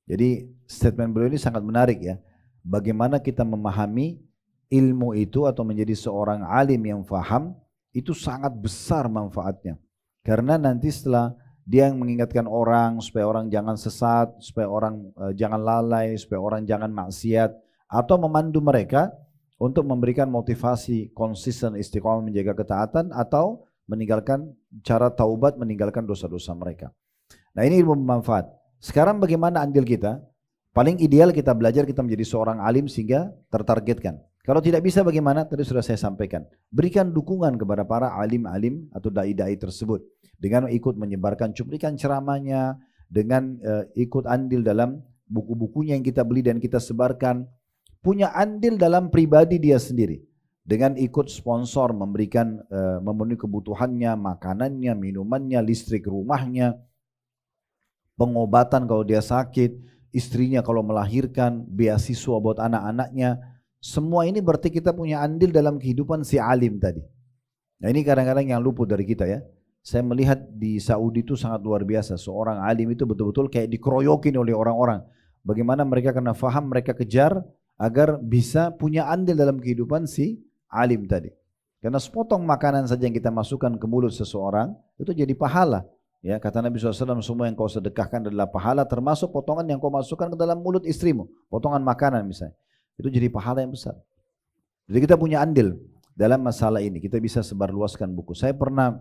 Jadi statement beliau ini sangat menarik ya. Bagaimana kita memahami ilmu itu atau menjadi seorang alim yang faham, itu sangat besar manfaatnya. Karena nanti setelah dia yang mengingatkan orang supaya orang jangan sesat, supaya orang jangan lalai, supaya orang jangan maksiat, atau memandu mereka untuk memberikan motivasi konsisten istiqomah menjaga ketaatan atau meninggalkan cara taubat, meninggalkan dosa-dosa mereka. Nah ini ilmu bermanfaat. Sekarang bagaimana andil kita? Paling ideal kita belajar, kita menjadi seorang alim sehingga tertargetkan. Kalau tidak bisa bagaimana? Tadi sudah saya sampaikan. Berikan dukungan kepada para alim-alim atau dai-dai tersebut. Dengan ikut menyebarkan cuplikan ceramahnya, dengan ikut andil dalam buku-bukunya yang kita beli dan kita sebarkan. Punya andil dalam pribadi dia sendiri. Dengan ikut sponsor, memberikan memenuhi kebutuhannya, makanannya, minumannya, listrik rumahnya, pengobatan kalau dia sakit, istrinya kalau melahirkan, beasiswa buat anak-anaknya. Semua ini berarti kita punya andil dalam kehidupan si alim tadi. Nah ini kadang-kadang yang luput dari kita ya. Saya melihat di Saudi itu sangat luar biasa. Seorang alim itu betul-betul kayak dikeroyokin oleh orang-orang. Bagaimana mereka karena faham, mereka kejar agar bisa punya andil dalam kehidupan si alim tadi. Karena sepotong makanan saja yang kita masukkan ke mulut seseorang, itu jadi pahala. Ya, kata Nabi SAW, semua yang kau sedekahkan adalah pahala, termasuk potongan yang kau masukkan ke dalam mulut istrimu. Potongan makanan misalnya. Itu jadi pahala yang besar. Jadi kita punya andil dalam masalah ini. Kita bisa sebarluaskan buku. Saya pernah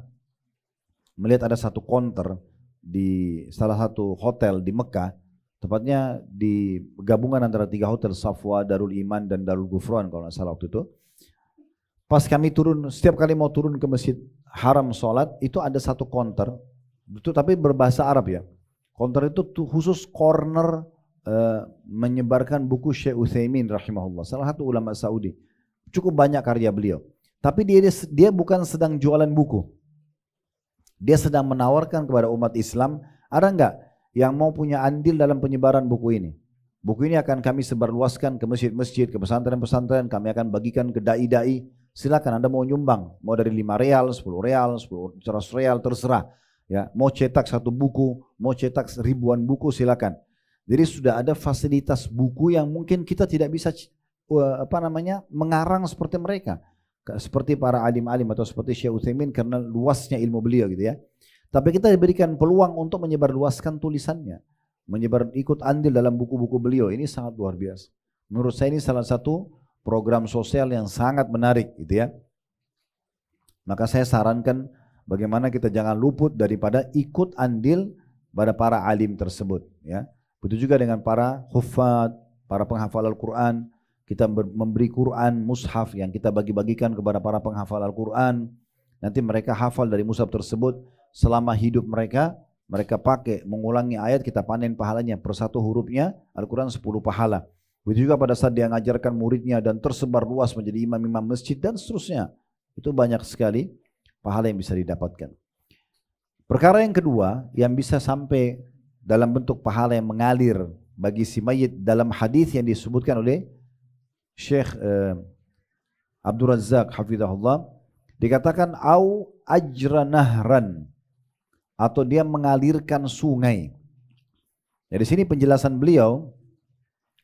melihat ada satu counter di salah satu hotel di Mekah. Tepatnya di gabungan antara 3 hotel, Safwa, Darul Iman, dan Darul Ghufran kalau tidak salah waktu itu. Pas kami turun, setiap kali mau turun ke Masjid Haram sholat, itu ada satu counter. Itu tapi berbahasa Arab ya. Counter itu khusus corner menyebarkan buku Syekh Utsaimin rahimahullah, salah satu ulama Saudi. Cukup banyak karya beliau. Tapi dia bukan sedang jualan buku. Dia sedang menawarkan kepada umat Islam, ada enggak yang mau punya andil dalam penyebaran buku ini? Buku ini akan kami sebarluaskan ke masjid-masjid, ke pesantren-pesantren, kami akan bagikan ke dai-dai. Silakan Anda mau nyumbang, mau dari 5 real, 10 real, 100 real, terserah. Ya, mau cetak satu buku, mau cetak ribuan buku, silakan. Jadi sudah ada fasilitas buku yang mungkin kita tidak bisa mengarang seperti mereka, seperti para alim-alim atau seperti Syekh Utsaimin karena luasnya ilmu beliau gitu ya. Tapi kita diberikan peluang untuk menyebarluaskan tulisannya, ikut andil dalam buku-buku beliau. Ini sangat luar biasa. Menurut saya ini salah satu program sosial yang sangat menarik gitu ya. Maka saya sarankan bagaimana kita jangan luput daripada ikut andil pada para alim tersebut ya. Begitu juga dengan para huffaz, para penghafal Al-Quran. Kita memberi Quran, mushaf yang kita bagi-bagikan kepada para penghafal Al-Quran. Nanti mereka hafal dari mushaf tersebut selama hidup mereka. Mereka pakai mengulangi ayat, kita panen pahalanya per satu hurufnya. Al-Quran 10 pahala. Begitu juga pada saat dia mengajarkan muridnya dan tersebar luas menjadi imam-imam masjid dan seterusnya. Itu banyak sekali pahala yang bisa didapatkan. Perkara yang kedua yang bisa sampai dalam bentuk pahala yang mengalir bagi si mayit dalam hadis yang disebutkan oleh Syekh Abdul Razak hafizahullah, dikatakan au ajra nahran, atau dia mengalirkan sungai. Dari sini penjelasan beliau,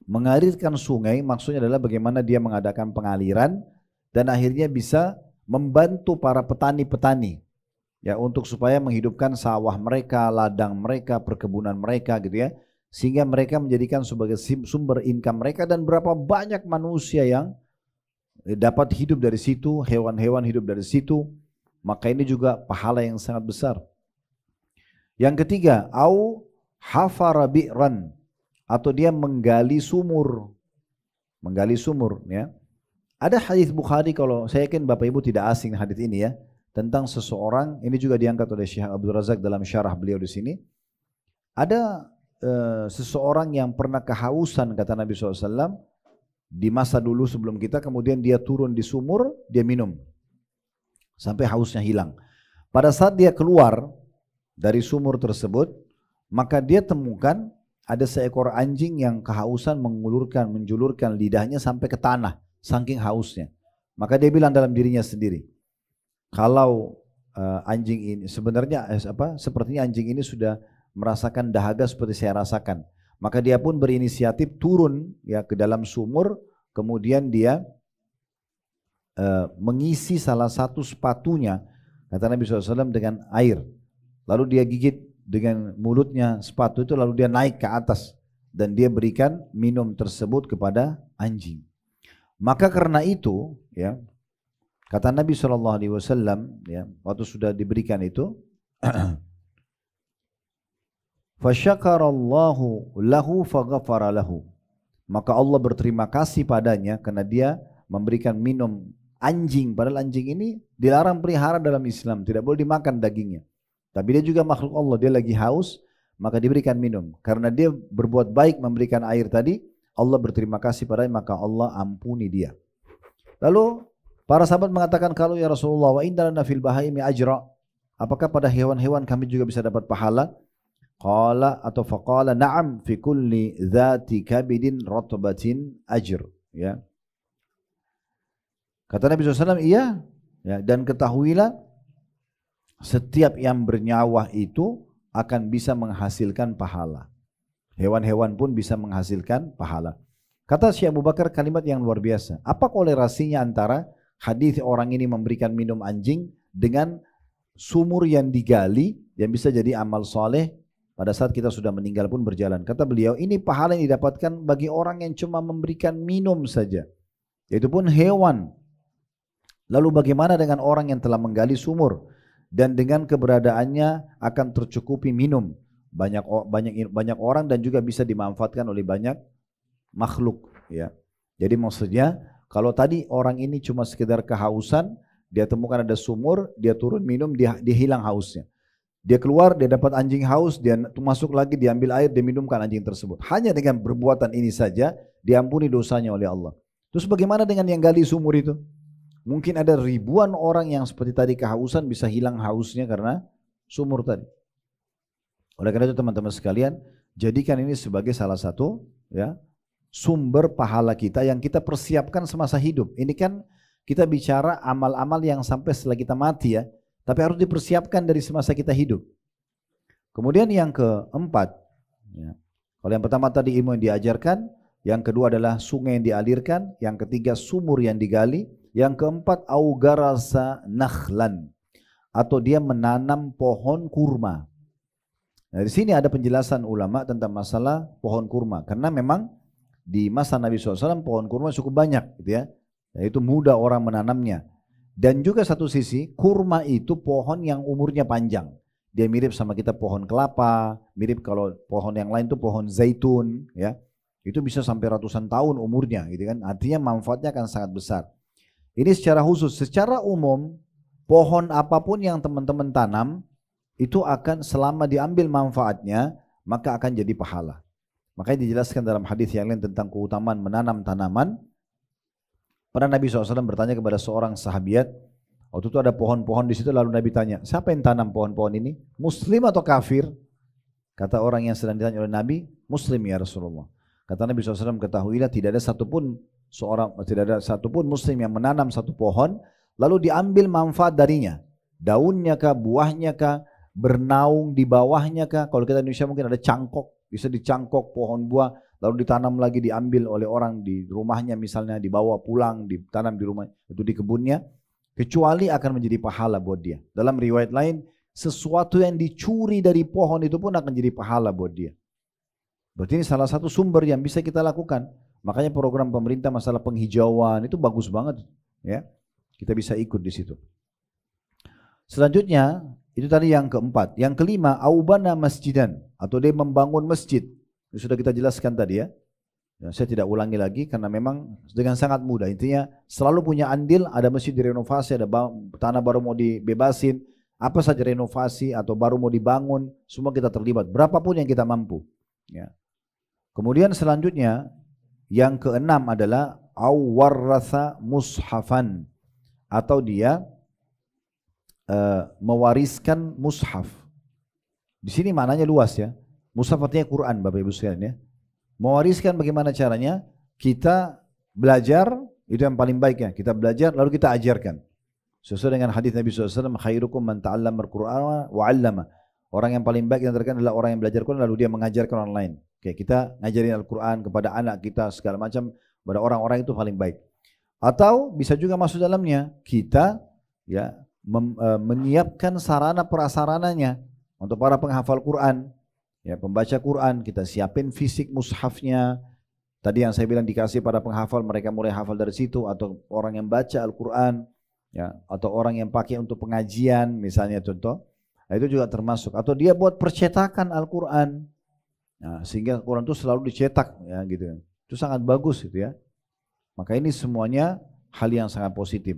mengalirkan sungai maksudnya adalah bagaimana dia mengadakan pengaliran dan akhirnya bisa membantu para petani-petani ya untuk supaya menghidupkan sawah mereka, ladang mereka, perkebunan mereka gitu ya, sehingga mereka menjadikan sebagai sumber income mereka dan berapa banyak manusia yang dapat hidup dari situ, hewan-hewan hidup dari situ, maka ini juga pahala yang sangat besar. Yang ketiga, au hafara bi'ran, atau dia menggali sumur. Menggali sumur ya. Ada hadis Bukhari, kalau saya yakin Bapak Ibu tidak asing hadis ini ya, tentang seseorang, ini juga diangkat oleh Syekh Abdul Razak dalam syarah beliau di sini. Ada seseorang yang pernah kehausan, kata Nabi SAW, di masa dulu sebelum kita, kemudian dia turun di sumur, dia minum sampai hausnya hilang. Pada saat dia keluar dari sumur tersebut, maka dia temukan ada seekor anjing yang kehausan menjulurkan lidahnya sampai ke tanah, saking hausnya. Maka dia bilang dalam dirinya sendiri, kalau anjing ini sebenarnya sepertinya anjing ini sudah merasakan dahaga seperti saya rasakan. Maka dia pun berinisiatif turun ya ke dalam sumur, kemudian dia mengisi salah satu sepatunya, kata Nabi SAW, dengan air. Lalu dia gigit dengan mulutnya sepatu itu, lalu dia naik ke atas dan dia berikan minum tersebut kepada anjing. Maka karena itu ya, kata Nabi SAW ya, waktu sudah diberikan itu fasyakarallahu lahu faghafara lahu, maka Allah berterima kasih padanya karena dia memberikan minum anjing, padahal anjing ini dilarang pelihara dalam Islam, tidak boleh dimakan dagingnya. Tapi dia juga makhluk Allah, dia lagi haus, maka diberikan minum. Karena dia berbuat baik memberikan air tadi, Allah berterima kasih padanya, maka Allah ampuni dia. Lalu para sahabat mengatakan, kalau ya Rasulullah, wa indana fil bahaimi ajra, apakah pada hewan-hewan kami juga bisa dapat pahala? Qala atau faqala na'am fi kulli dhati kabidin ratbatin ajr. Ya. Kata Nabi SAW, iya, ya, dan ketahuilah setiap yang bernyawa itu akan bisa menghasilkan pahala. Hewan-hewan pun bisa menghasilkan pahala. Kata Syekh Abu Bakar kalimat yang luar biasa. Apa kolerasinya antara hadis orang ini memberikan minum anjing dengan sumur yang digali yang bisa jadi amal soleh pada saat kita sudah meninggal pun berjalan. Kata beliau, ini pahala yang didapatkan bagi orang yang cuma memberikan minum saja, yaitu pun hewan. Lalu bagaimana dengan orang yang telah menggali sumur dan dengan keberadaannya akan tercukupi minum banyak orang dan juga bisa dimanfaatkan oleh banyak makhluk ya. Jadi maksudnya kalau tadi orang ini cuma sekedar kehausan, dia temukan ada sumur, dia turun minum, dia hilang hausnya. Dia keluar, dia dapat anjing haus, dia masuk lagi, diambil air, dia minumkan anjing tersebut. Hanya dengan perbuatan ini saja diampuni dosanya oleh Allah. Terus bagaimana dengan yang gali sumur itu? Mungkin ada ribuan orang yang seperti tadi kehausan bisa hilang hausnya karena sumur tadi. Oleh karena itu teman-teman sekalian, jadikan ini sebagai salah satu ya sumber pahala kita yang kita persiapkan semasa hidup. Ini kan kita bicara amal-amal yang sampai setelah kita mati ya, tapi harus dipersiapkan dari semasa kita hidup. Kemudian yang keempat, ya, kalau yang pertama tadi ilmu yang diajarkan, yang kedua adalah sungai yang dialirkan, yang ketiga sumur yang digali, yang keempat augarasa nakhlan, atau dia menanam pohon kurma. Nah, di sini ada penjelasan ulama tentang masalah pohon kurma, karena memang di masa Nabi SAW pohon kurma cukup banyak, gitu ya. Yaitu mudah orang menanamnya. Dan juga satu sisi, kurma itu pohon yang umurnya panjang. Dia mirip sama kita pohon kelapa, mirip kalau pohon yang lain itu pohon zaitun, ya. Itu bisa sampai ratusan tahun umurnya, gitu kan. Artinya manfaatnya akan sangat besar. Ini secara khusus, secara umum, pohon apapun yang teman-teman tanam, itu akan selama diambil manfaatnya, maka akan jadi pahala. Makanya dijelaskan dalam hadis yang lain tentang keutamaan menanam tanaman. Pernah Nabi SAW bertanya kepada seorang sahabiat, waktu itu ada pohon-pohon di situ, lalu Nabi tanya, siapa yang tanam pohon-pohon ini? Muslim atau kafir? Kata orang yang sedang ditanya oleh Nabi, Muslim ya Rasulullah. Kata Nabi SAW, ketahuilah tidak ada satupun Muslim yang menanam satu pohon, lalu diambil manfaat darinya. Daunnya kah, buahnya kah, bernaung di bawahnya kah? Kalau kita di Indonesia mungkin ada cangkok, bisa dicangkok pohon buah, lalu ditanam lagi, diambil oleh orang di rumahnya misalnya, dibawa pulang, ditanam di rumah, itu di kebunnya, kecuali akan menjadi pahala buat dia. Dalam riwayat lain, sesuatu yang dicuri dari pohon itu pun akan jadi pahala buat dia. Berarti ini salah satu sumber yang bisa kita lakukan. Makanya program pemerintah masalah penghijauan itu bagus banget, ya. Kita bisa ikut di situ. Selanjutnya, itu tadi yang keempat. Yang kelima, aubana masjidan, atau dia membangun masjid. Ini sudah kita jelaskan tadi ya. Saya tidak ulangi lagi karena memang dengan sangat mudah. Intinya selalu punya andil, ada masjid direnovasi, ada tanah baru mau dibebasin, apa saja renovasi atau baru mau dibangun, semua kita terlibat. Berapapun yang kita mampu. Ya. Kemudian selanjutnya yang keenam adalah awarratha mushafan, atau dia mewariskan mushaf. Di sini maknanya luas ya. Mushaf artinya Quran, Bapak Ibu sekalian ya. Mewariskan bagaimana caranya? Kita belajar, itu yang paling baik ya. Kita belajar lalu kita ajarkan. Sesuai dengan hadis Nabi SAW, khairukum man ta'allama al-Qur'ana wa 'allama. Orang yang paling baik yang terkenal adalah orang yang belajar Quran lalu dia mengajarkan orang lain. Oke, kita ngajarin Al-Quran kepada anak kita segala macam, kepada orang-orang itu paling baik. Atau bisa juga masuk dalamnya kita ya menyiapkan sarana prasarananya untuk para penghafal Quran. Ya, pembaca Quran, kita siapin fisik mushafnya. Tadi yang saya bilang dikasih pada penghafal, mereka mulai hafal dari situ, atau orang yang baca Al-Quran, ya, atau orang yang pakai untuk pengajian, misalnya contoh, nah, itu juga termasuk. Atau dia buat percetakan Al-Quran, nah, sehingga Al-Quran itu selalu dicetak, ya, gitu. Itu sangat bagus, gitu ya. Maka ini semuanya hal yang sangat positif.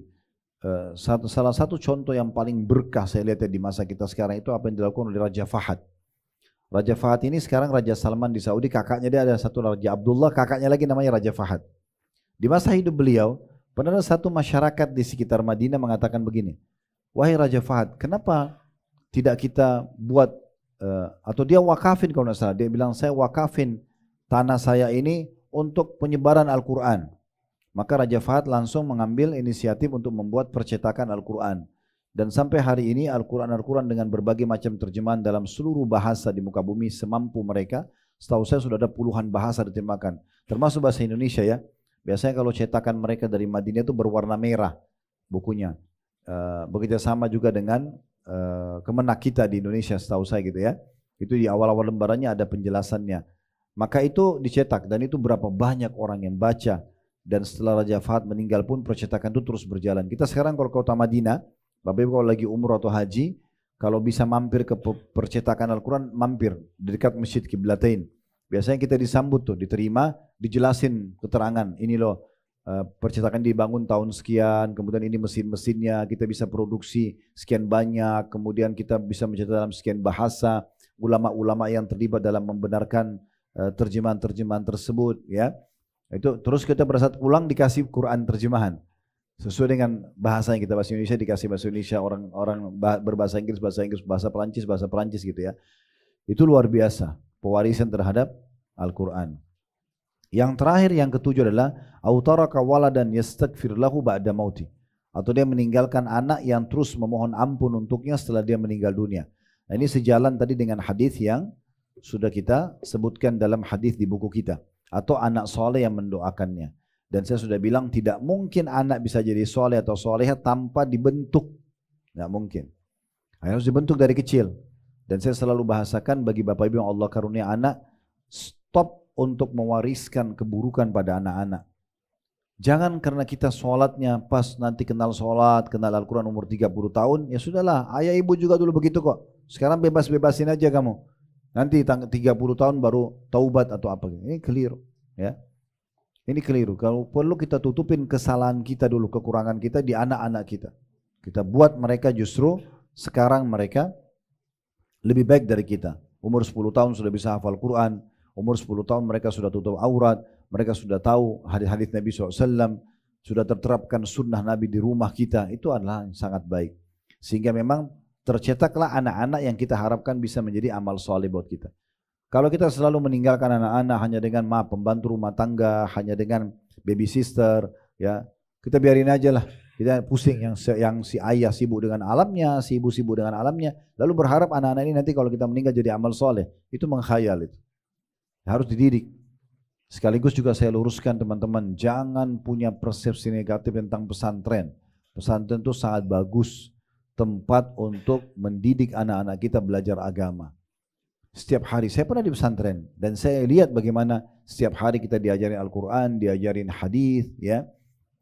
Salah satu contoh yang paling berkah saya lihat di masa kita sekarang itu apa yang dilakukan oleh Raja Fahad. Raja Fahad ini sekarang Raja Salman di Saudi, kakaknya dia ada satu Raja Abdullah, kakaknya lagi namanya Raja Fahad. Di masa hidup beliau, pernah ada satu masyarakat di sekitar Madinah mengatakan begini, wahai Raja Fahad, kenapa tidak kita buat, atau dia wakafin kalau tidak salah, dia bilang saya wakafin tanah saya ini untuk penyebaran Al-Quran. Maka Raja Fahad langsung mengambil inisiatif untuk membuat percetakan Al-Quran. Dan sampai hari ini Al-Quran dengan berbagai macam terjemahan dalam seluruh bahasa di muka bumi semampu mereka. Setahu saya sudah ada puluhan bahasa diterjemahkan, termasuk bahasa Indonesia ya. Biasanya kalau cetakan mereka dari Madinah itu berwarna merah bukunya. Begitu sama juga dengan Kemenak kita di Indonesia setahu saya gitu ya. Itu di awal-awal lembarannya ada penjelasannya. Maka itu dicetak dan itu berapa banyak orang yang baca. Dan setelah Raja Fahad meninggal pun percetakan itu terus berjalan. Kita sekarang kalau ke kota Madinah, Bapak Ibu kalau lagi umroh atau haji, kalau bisa mampir ke percetakan Al-Quran, mampir di dekat Masjid Qiblatain. Biasanya kita disambut tuh, diterima, dijelasin keterangan. Ini loh percetakan dibangun tahun sekian, kemudian ini mesin-mesinnya, kita bisa produksi sekian banyak, kemudian kita bisa mencetak dalam sekian bahasa, ulama-ulama yang terlibat dalam membenarkan terjemahan-terjemahan tersebut, ya. Itu terus kita pada saat pulang dikasih Quran terjemahan. Sesuai dengan bahasa yang kita bahasa Indonesia dikasih bahasa Indonesia, orang berbahasa Inggris, bahasa Perancis gitu ya. Itu luar biasa pewarisan terhadap Al-Quran. Yang terakhir, yang ketujuh adalah autaraka waladan yastaghfir lahu ba'da mauti. Atau dia meninggalkan anak yang terus memohon ampun untuknya setelah dia meninggal dunia. Nah, ini sejalan tadi dengan hadis yang sudah kita sebutkan dalam hadis di buku kita. Atau anak soleh yang mendoakannya. Dan saya sudah bilang tidak mungkin anak bisa jadi soleh atau soleha tanpa dibentuk. Tidak mungkin. Harus dibentuk dari kecil. Dan saya selalu bahasakan bagi bapak ibu yang Allah karunia anak, stop untuk mewariskan keburukan pada anak-anak. Jangan karena kita sholatnya pas nanti kenal sholat, kenal Al-Quran umur 30 tahun, ya sudahlah, ayah ibu juga dulu begitu kok. Sekarang bebas-bebasin aja kamu. Nanti 30 tahun baru taubat atau apa. Ini keliru. Ya. Ini keliru. Kalau perlu kita tutupin kesalahan kita dulu, kekurangan kita di anak-anak kita. Kita buat mereka justru sekarang mereka lebih baik dari kita. Umur 10 tahun sudah bisa hafal Quran. Umur 10 tahun mereka sudah tutup aurat, mereka sudah tahu hadis-hadis Nabi SAW, sudah terterapkan sunnah Nabi di rumah kita. Itu adalah yang sangat baik. Sehingga memang tercetaklah anak-anak yang kita harapkan bisa menjadi amal soleh buat kita. Kalau kita selalu meninggalkan anak-anak hanya dengan pembantu rumah tangga, hanya dengan baby sister, ya kita biarin aja lah. Kita pusing yang si ayah sibuk dengan alamnya, si ibu sibuk dengan alamnya, lalu berharap anak-anak ini nanti kalau kita meninggal jadi amal soleh. Itu menghayal itu. Harus dididik. Sekaligus juga saya luruskan teman-teman, jangan punya persepsi negatif tentang pesantren. Pesantren itu sangat bagus tempat untuk mendidik anak-anak kita belajar agama. Setiap hari, saya pernah di pesantren dan saya lihat bagaimana setiap hari kita diajarin Al-Quran, diajarin hadis, ya.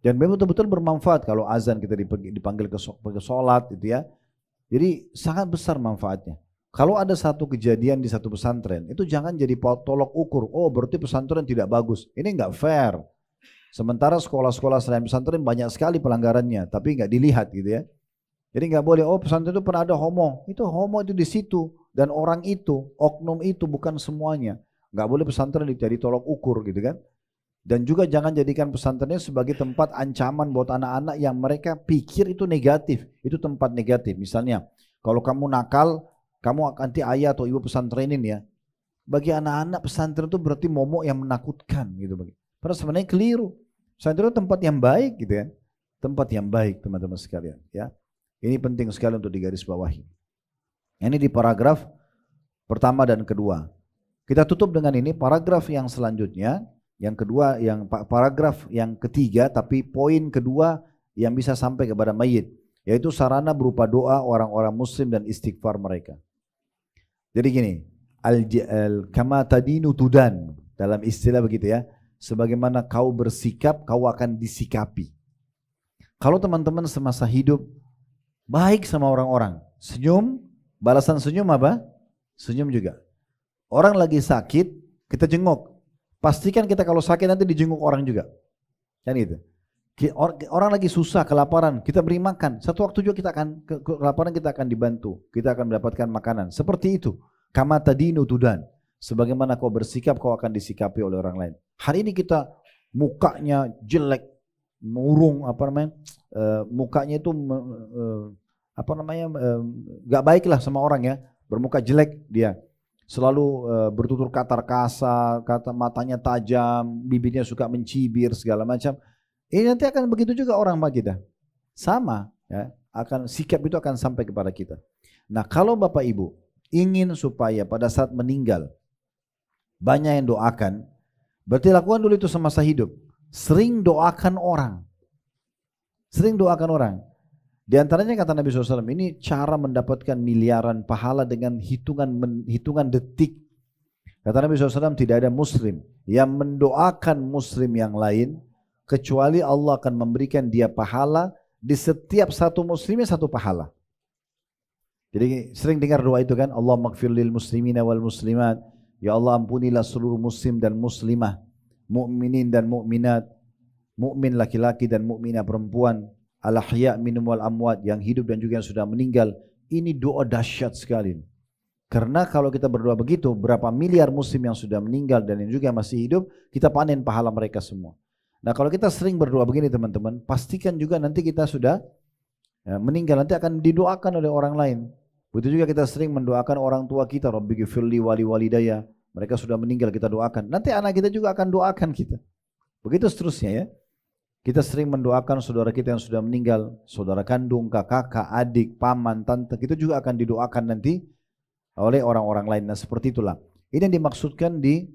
Dan memang betul-betul bermanfaat kalau azan kita dipanggil ke sholat, gitu ya. Jadi sangat besar manfaatnya. Kalau ada satu kejadian di satu pesantren, itu jangan jadi tolok ukur. Oh, berarti pesantren tidak bagus. Ini enggak fair. Sementara sekolah-sekolah selain pesantren banyak sekali pelanggarannya, tapi enggak dilihat gitu ya. Jadi enggak boleh, oh pesantren itu pernah ada homo. Itu homo itu di situ. Dan orang itu, oknum itu bukan semuanya. Enggak boleh pesantren jadi tolok ukur gitu kan. Dan juga jangan jadikan pesantrennya sebagai tempat ancaman buat anak-anak yang mereka pikir itu negatif. Itu tempat negatif. Misalnya, kalau kamu nakal, kamu nanti ayah atau ibu pesantrenin ya. Bagi anak-anak pesantren itu berarti momok yang menakutkan gitu. Padahal sebenarnya keliru. Pesantren itu tempat yang baik gitu kan. Tempat yang baik teman-teman sekalian ya. Ini penting sekali untuk digarisbawahi. Ini di paragraf pertama dan kedua. Kita tutup dengan ini paragraf yang selanjutnya. Yang kedua, paragraf yang ketiga, tapi poin kedua yang bisa sampai kepada mayit, yaitu sarana berupa doa orang-orang muslim dan istighfar mereka. Jadi gini, kama tadinu tudan, dalam istilah begitu ya, sebagaimana kau bersikap, kau akan disikapi. Kalau teman-teman semasa hidup baik sama orang-orang, senyum, balasan senyum apa? Senyum juga. Orang lagi sakit, kita jenguk. Pastikan kita kalau sakit nanti dijenguk orang juga. Kan itu. Orang lagi susah, kelaparan, kita beri makan. Satu waktu juga kita akan kelaparan, kita akan dibantu, kita akan mendapatkan makanan. Seperti itu. Kama tadinu tudan. Sebagaimana kau bersikap, kau akan disikapi oleh orang lain. Hari ini kita mukanya jelek, murung, mukanya itu nggak baik lah sama orang ya. Bermuka jelek dia. Selalu bertutur kata kasar, kata matanya tajam, bibirnya suka mencibir segala macam. Ini nanti akan begitu juga orang sama kita. Sama ya, sikap itu akan sampai kepada kita. Nah, kalau Bapak Ibu ingin supaya pada saat meninggal banyak yang doakan, berarti lakukan dulu itu semasa hidup. Sering doakan orang. Sering doakan orang. Di antaranya kata Nabi SAW, ini cara mendapatkan miliaran pahala dengan hitungan detik. Kata Nabi SAW, tidak ada muslim yang mendoakan muslim yang lain, kecuali Allah akan memberikan dia pahala, di setiap satu muslimnya satu pahala. Jadi sering dengar doa itu kan, Allah maghfir lil muslimina wal muslimat, ya Allah ampunilah seluruh muslim dan muslimah, mukminin dan mukminat, mukmin laki-laki dan mukminah perempuan, al-ahya minhum wal amwat, yang hidup dan juga yang sudah meninggal. Ini doa dahsyat sekali. Karena kalau kita berdoa begitu, berapa miliar muslim yang sudah meninggal dan yang juga masih hidup, kita panen pahala mereka semua. Nah, kalau kita sering berdoa begini teman-teman, pastikan juga nanti kita sudah meninggal, nanti akan didoakan oleh orang lain. Begitu juga kita sering mendoakan orang tua kita, Rabbi ghfirli wali walidayya, mereka sudah meninggal kita doakan. Nanti anak kita juga akan doakan kita. Begitu seterusnya ya. Kita sering mendoakan saudara kita yang sudah meninggal, saudara kandung, kakak, adik, paman, tante, itu juga akan didoakan nanti oleh orang-orang lain. Nah seperti itulah. Ini yang dimaksudkan di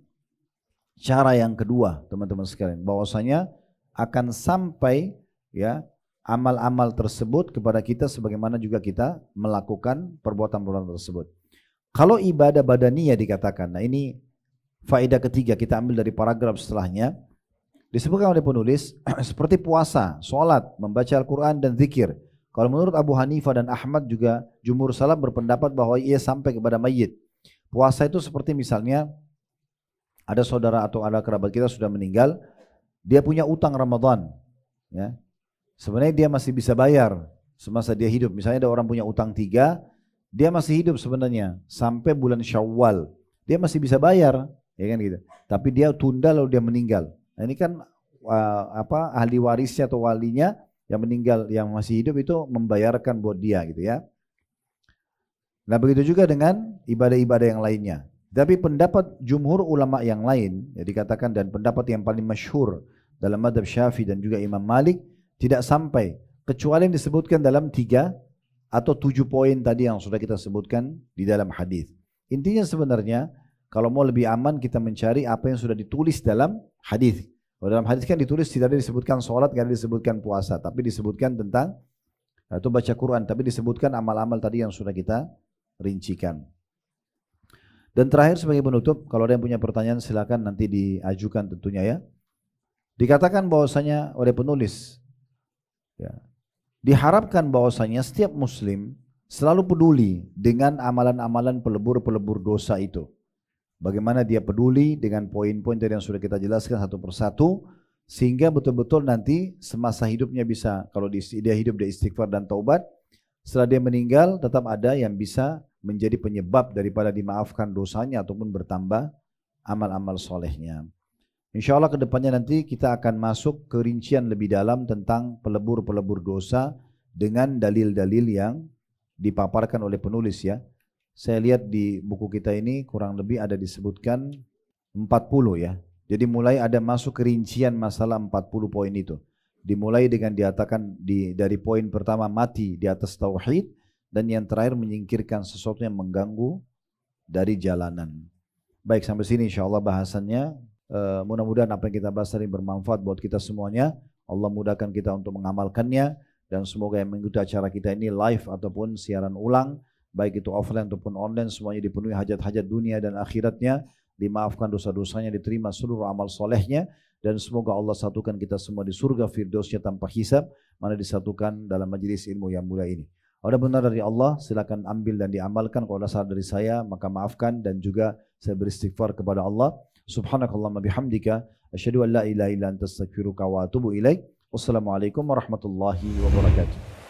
cara yang kedua, teman-teman sekalian, bahwasanya akan sampai ya amal-amal tersebut kepada kita sebagaimana juga kita melakukan perbuatan-perbuatan tersebut. Kalau ibadah badaniyah dikatakan, nah ini faedah ketiga kita ambil dari paragraf setelahnya. Disebutkan oleh penulis seperti puasa, sholat, membaca Al-Quran dan zikir. Kalau menurut Abu Hanifah dan Ahmad juga jumhur salaf berpendapat bahwa ia sampai kepada mayit. Puasa itu seperti misalnya ada saudara atau ada kerabat kita sudah meninggal, dia punya utang Ramadan, ya. Sebenarnya dia masih bisa bayar semasa dia hidup. Misalnya ada orang punya utang 3, dia masih hidup sebenarnya sampai bulan Syawal, dia masih bisa bayar, ya kan gitu. Tapi dia tunda lalu dia meninggal. Nah ini kan ahli warisnya atau walinya yang meninggal yang masih hidup itu membayarkan buat dia gitu ya. Nah begitu juga dengan ibadah-ibadah yang lainnya. Tapi pendapat jumhur ulama yang lain ya dikatakan dan pendapat yang paling masyhur dalam mazhab Syafi'i dan juga Imam Malik tidak sampai kecuali yang disebutkan dalam 3 atau 7 poin tadi yang sudah kita sebutkan di dalam hadis. Intinya sebenarnya kalau mau lebih aman kita mencari apa yang sudah ditulis dalam hadis. Kalau dalam hadis kan ditulis tidak ada disebutkan sholat, tidak ada disebutkan puasa, tapi disebutkan tentang atau baca Quran, tapi disebutkan amal-amal tadi yang sudah kita rincikan. Dan terakhir sebagai penutup, kalau ada yang punya pertanyaan silakan nanti diajukan tentunya ya. Dikatakan bahwasanya oleh penulis, ya, diharapkan bahwasanya setiap muslim selalu peduli dengan amalan-amalan pelebur-pelebur dosa itu. Bagaimana dia peduli dengan poin-poin tadi yang sudah kita jelaskan satu persatu, sehingga betul-betul nanti semasa hidupnya bisa, kalau dia hidup dia istighfar dan taubat, setelah dia meninggal tetap ada yang bisa menjadi penyebab daripada dimaafkan dosanya ataupun bertambah amal-amal solehnya. Insya Allah kedepannya nanti kita akan masuk ke rincian lebih dalam tentang pelebur-pelebur dosa dengan dalil-dalil yang dipaparkan oleh penulis ya. Saya lihat di buku kita ini kurang lebih ada disebutkan 40 ya. Jadi mulai ada masuk ke rincian masalah 40 poin itu. Dimulai dengan diatakan dari poin pertama mati di atas tauhid dan yang terakhir menyingkirkan sesuatu yang mengganggu dari jalanan. Baik sampai sini insyaallah bahasannya. Mudah-mudahan apa yang kita bahas tadi bermanfaat buat kita semuanya. Allah mudahkan kita untuk mengamalkannya dan semoga yang mengikuti acara kita ini live ataupun siaran ulang, baik itu offline ataupun online, semuanya dipenuhi hajat-hajat dunia dan akhiratnya, dimaafkan dosa-dosanya, diterima seluruh amal solehnya, dan semoga Allah satukan kita semua di surga firdausnya tanpa hisab, mana disatukan dalam majelis ilmu yang mulia ini. Ada benar dari Allah, silakan ambil dan diamalkan. Kalau ada salah dari saya, maka maafkan, dan juga saya beristighfar kepada Allah. Subhanakallahumma bihamdika, asyhadu an la ilaha illa anta astaghfiruka wa atubu ilaik. Wassalamualaikum warahmatullahi wabarakatuh.